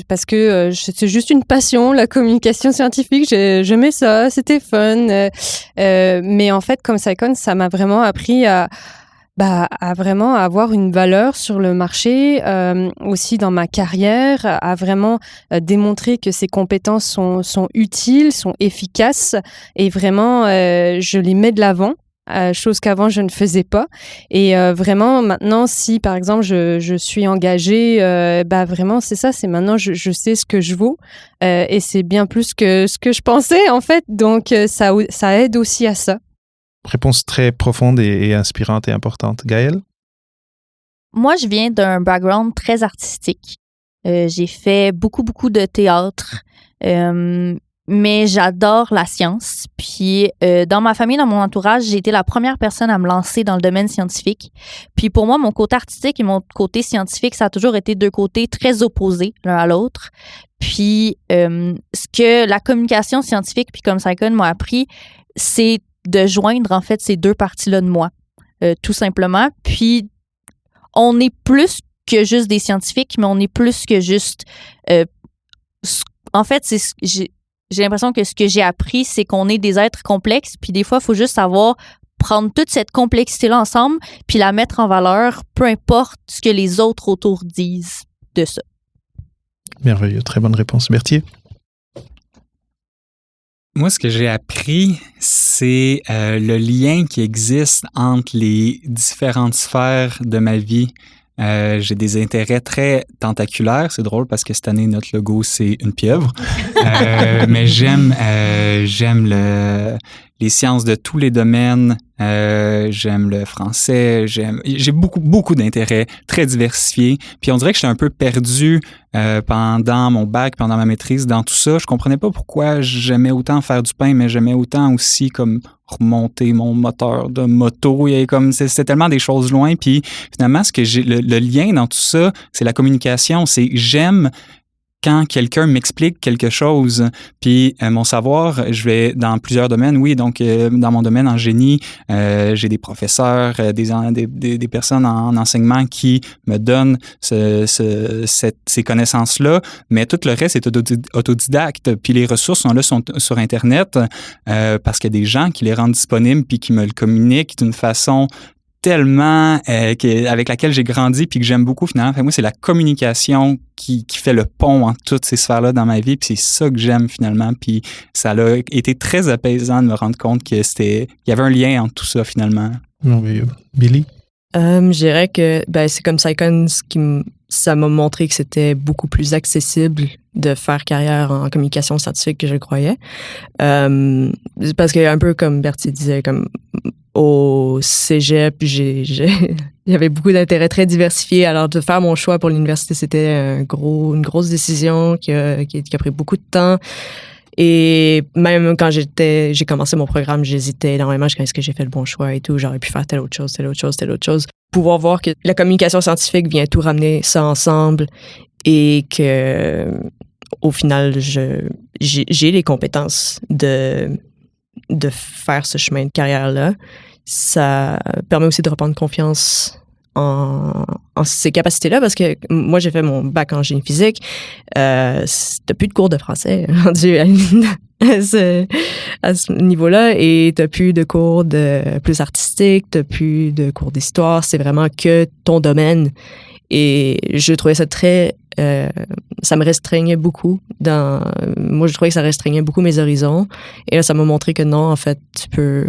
parce que c'est juste une passion, la communication scientifique. J'aimais ça, c'était fun. Mais en fait, comme CSICon, ça m'a vraiment appris à vraiment avoir une valeur sur le marché, aussi dans ma carrière, à vraiment démontrer que ces compétences sont utiles, sont efficaces et vraiment je les mets de l'avant. Chose qu'avant je ne faisais pas et vraiment maintenant si par exemple je suis engagée vraiment c'est ça, c'est maintenant je sais ce que je vaux et c'est bien plus que ce que je pensais en fait, donc ça aide aussi à ça. Réponse très profonde et inspirante et importante. Gaëlle? Moi, je viens d'un background très artistique. J'ai fait beaucoup de théâtre, mais j'adore la science. Puis, dans ma famille, dans mon entourage, j'ai été la première personne à me lancer dans le domaine scientifique. Puis, pour moi, mon côté artistique et mon côté scientifique, ça a toujours été deux côtés très opposés l'un à l'autre. Puis, ce que la communication scientifique puis comme CSICon m'a appris, c'est de joindre, en fait, ces deux parties-là de moi, tout simplement. Puis, on est plus que juste des scientifiques, mais on est plus que juste... en fait, j'ai l'impression que ce que j'ai appris, c'est qu'on est des êtres complexes, puis des fois, il faut juste savoir prendre toute cette complexité-là ensemble, puis la mettre en valeur, peu importe ce que les autres autour disent de ça. Merveilleux, très bonne réponse. Berthier? Moi, ce que j'ai appris, c'est le lien qui existe entre les différentes sphères de ma vie. J'ai des intérêts très tentaculaires. C'est drôle parce que cette année, notre logo, c'est une pieuvre. Mais j'aime les sciences de tous les domaines. J'aime le français. J'ai beaucoup d'intérêts très diversifiés. Puis on dirait que j'étais un peu perdu pendant mon bac, pendant ma maîtrise, dans tout ça. Je comprenais pas pourquoi j'aimais autant faire du pain, mais j'aimais autant aussi comme remonter mon moteur de moto. Il y avait c'était tellement des choses loin. Puis finalement, ce que j'ai le lien dans tout ça, c'est la communication. C'est j'aime quand quelqu'un m'explique quelque chose, puis mon savoir, je vais dans plusieurs domaines, oui, donc dans mon domaine en génie, j'ai des professeurs, des personnes en enseignement qui me donnent ces connaissances-là, mais tout le reste est autodidacte, puis les ressources sont là sur Internet parce qu'il y a des gens qui les rendent disponibles puis qui me le communiquent d'une façon tellement avec laquelle j'ai grandi puis que j'aime beaucoup finalement. Fait que moi, c'est la communication qui fait le pont entre toutes ces sphères-là dans ma vie, puis c'est ça que j'aime finalement. Puis ça a été très apaisant de me rendre compte qu'il y avait un lien entre tout ça finalement. Merveilleux. Billy? Je dirais que c'est comme CSICon, ça m'a montré que c'était beaucoup plus accessible de faire carrière en communication scientifique que je le croyais. Parce que un peu comme Berthier disait, comme au cégep, il y avait beaucoup d'intérêts très diversifiés. Alors, de faire mon choix pour l'université, c'était une grosse décision qui a pris beaucoup de temps. Et même quand j'ai commencé mon programme, j'hésitais énormément. Est-ce que j'ai fait le bon choix et tout? J'aurais pu faire telle autre chose. Pouvoir voir que la communication scientifique vient tout ramener ça ensemble et que au final, j'ai les compétences de faire ce chemin de carrière-là. Ça permet aussi de reprendre confiance en ces capacités-là, parce que moi, j'ai fait mon bac en génie physique. T'as plus de cours de français rendu à ce niveau-là, et t'as plus de cours de plus artistiques, t'as plus de cours d'histoire. C'est vraiment que ton domaine. Et je trouvais ça ça me restreignait beaucoup. Moi, je trouvais que ça restreignait beaucoup mes horizons. Et là, ça m'a montré que non, en fait, tu peux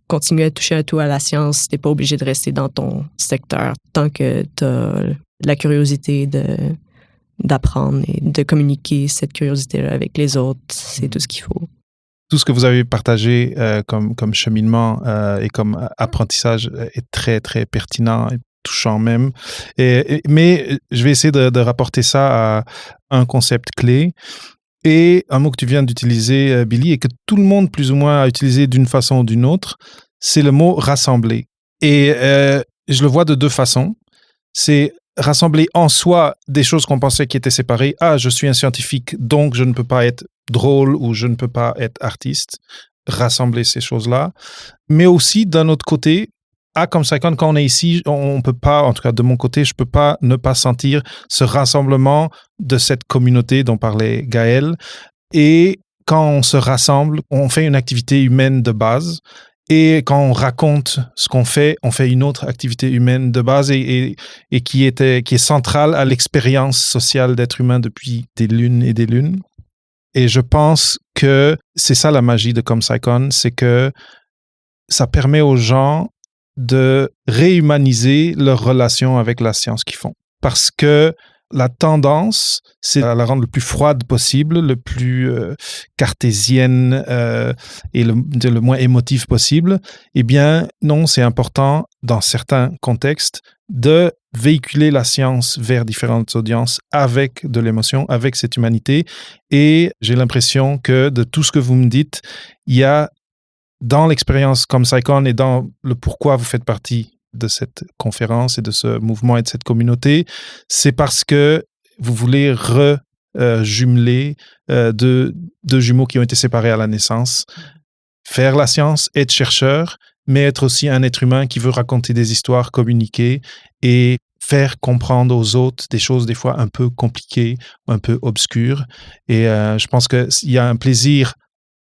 continuer à toucher à tout à la science. T'es pas obligé de rester dans ton secteur tant que t'as la curiosité d'apprendre et de communiquer cette curiosité-là avec les autres. C'est tout ce qu'il faut. Tout ce que vous avez partagé comme cheminement et comme apprentissage est très, très pertinent et touchant même. Mais je vais essayer de rapporter ça à un concept clé. Et un mot que tu viens d'utiliser, Billy, et que tout le monde plus ou moins a utilisé d'une façon ou d'une autre, c'est le mot « rassembler ». Et je le vois de deux façons. C'est rassembler en soi des choses qu'on pensait qui étaient séparées. Ah, je suis un scientifique, donc je ne peux pas être drôle ou je ne peux pas être artiste. Rassembler ces choses-là. Mais aussi, d'un autre côté, à ComSciCon, quand on est ici, on peut pas, en tout cas de mon côté, je peux pas ne pas sentir ce rassemblement de cette communauté dont parlait Gaël. Et quand on se rassemble, on fait une activité humaine de base. Et quand on raconte ce qu'on fait, on fait une autre activité humaine de base et qui est centrale à l'expérience sociale d'être humain depuis des lunes et des lunes. Et je pense que c'est ça la magie de ComSciCon, c'est que ça permet aux gens de réhumaniser leur relation avec la science qu'ils font. Parce que la tendance, c'est à la rendre le plus froide possible, le plus cartésienne et le moins émotive possible. Eh bien, non, c'est important, dans certains contextes, de véhiculer la science vers différentes audiences avec de l'émotion, avec cette humanité. Et j'ai l'impression que de tout ce que vous me dites, il y a dans l'expérience ComSciCon et dans le pourquoi vous faites partie de cette conférence et de ce mouvement et de cette communauté, c'est parce que vous voulez jumeler deux jumeaux qui ont été séparés à la naissance, faire la science, être chercheur, mais être aussi un être humain qui veut raconter des histoires, communiquer et faire comprendre aux autres des choses des fois un peu compliquées, un peu obscures. Et je pense qu'il y a un plaisir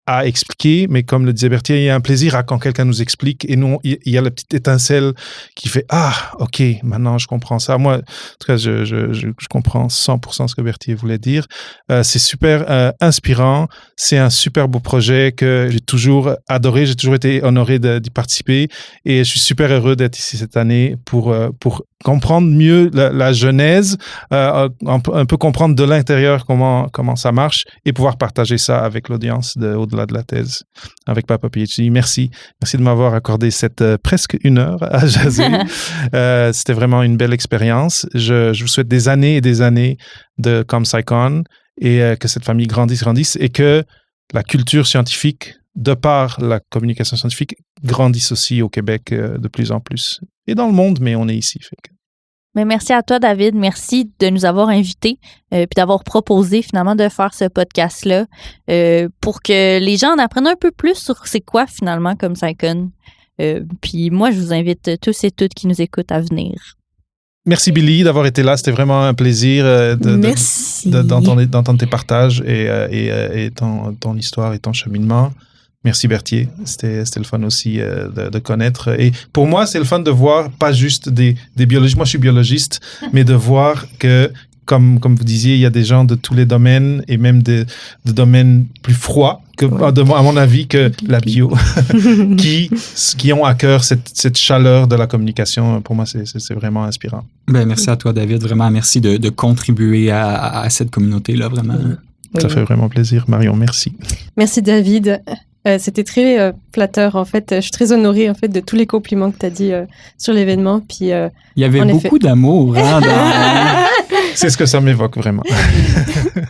à expliquer, mais comme le disait Berthier, il y a un plaisir à quand quelqu'un nous explique et nous, il y a la petite étincelle qui fait « Ah, ok, maintenant je comprends ça ». Moi, en tout cas, je comprends 100% ce que Berthier voulait dire. C'est super inspirant. C'est un super beau projet que j'ai toujours adoré. J'ai toujours été honoré d'y participer et je suis super heureux d'être ici cette année pour comprendre mieux la genèse, un peu comprendre de l'intérieur comment ça marche et pouvoir partager ça avec l'audience au-delà de la thèse avec Papa PhD. Merci de m'avoir accordé cette presque 1 heure à jaser. C'était vraiment une belle expérience. Je vous souhaite des années et des années de ComSciCon et que cette famille grandisse et que la culture scientifique, de par la communication scientifique, grandisse aussi au Québec de plus en plus. Et dans le monde, mais on est ici. Mais merci à toi, David. Merci de nous avoir invités puis d'avoir proposé finalement de faire ce podcast-là pour que les gens en apprennent un peu plus sur c'est quoi finalement ComSciCon. Puis moi, je vous invite tous et toutes qui nous écoutent à venir. Merci Billy d'avoir été là. C'était vraiment un plaisir d'entendre tes partages et ton histoire et ton cheminement. Merci Berthier, c'était le fun aussi de connaître. Et pour moi, c'est le fun de voir pas juste des biologistes, moi je suis biologiste, mais de voir que, comme vous disiez, il y a des gens de tous les domaines et même de domaines plus froids, à mon avis, que la bio, qui ont à cœur cette chaleur de la communication. Pour moi, c'est vraiment inspirant. Ben, merci à toi David, vraiment merci de contribuer à cette communauté-là, vraiment. Ça fait vraiment plaisir. Marion, merci. Merci David. C'était très flatteur, en fait. Je suis très honorée, en fait, de tous les compliments que tu as dit sur l'événement. Puis, il y avait beaucoup d'amour. Hein, C'est ce que ça m'évoque, vraiment.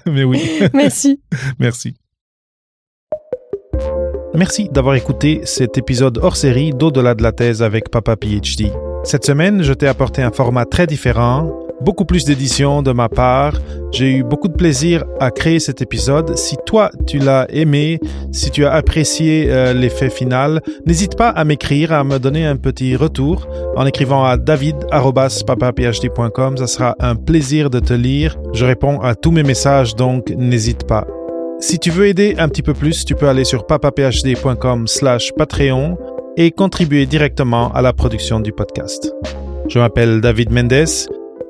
Mais oui. Merci. Merci. Merci d'avoir écouté cet épisode hors série d'Au-delà de la thèse avec Papa PhD. Cette semaine, je t'ai apporté un format très différent, beaucoup plus d'édition de ma part. J'ai eu beaucoup de plaisir à créer cet épisode. Si toi, tu l'as aimé, si tu as apprécié l'effet final, n'hésite pas à m'écrire, à me donner un petit retour en écrivant à david@papaphd.com. Ça sera un plaisir de te lire. Je réponds à tous mes messages, donc n'hésite pas. Si tu veux aider un petit peu plus, tu peux aller sur papaphd.com/Patreon et contribuer directement à la production du podcast. Je m'appelle David Mendes.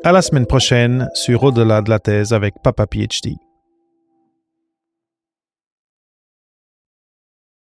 À la semaine prochaine sur Au-delà de la thèse avec Papa PhD.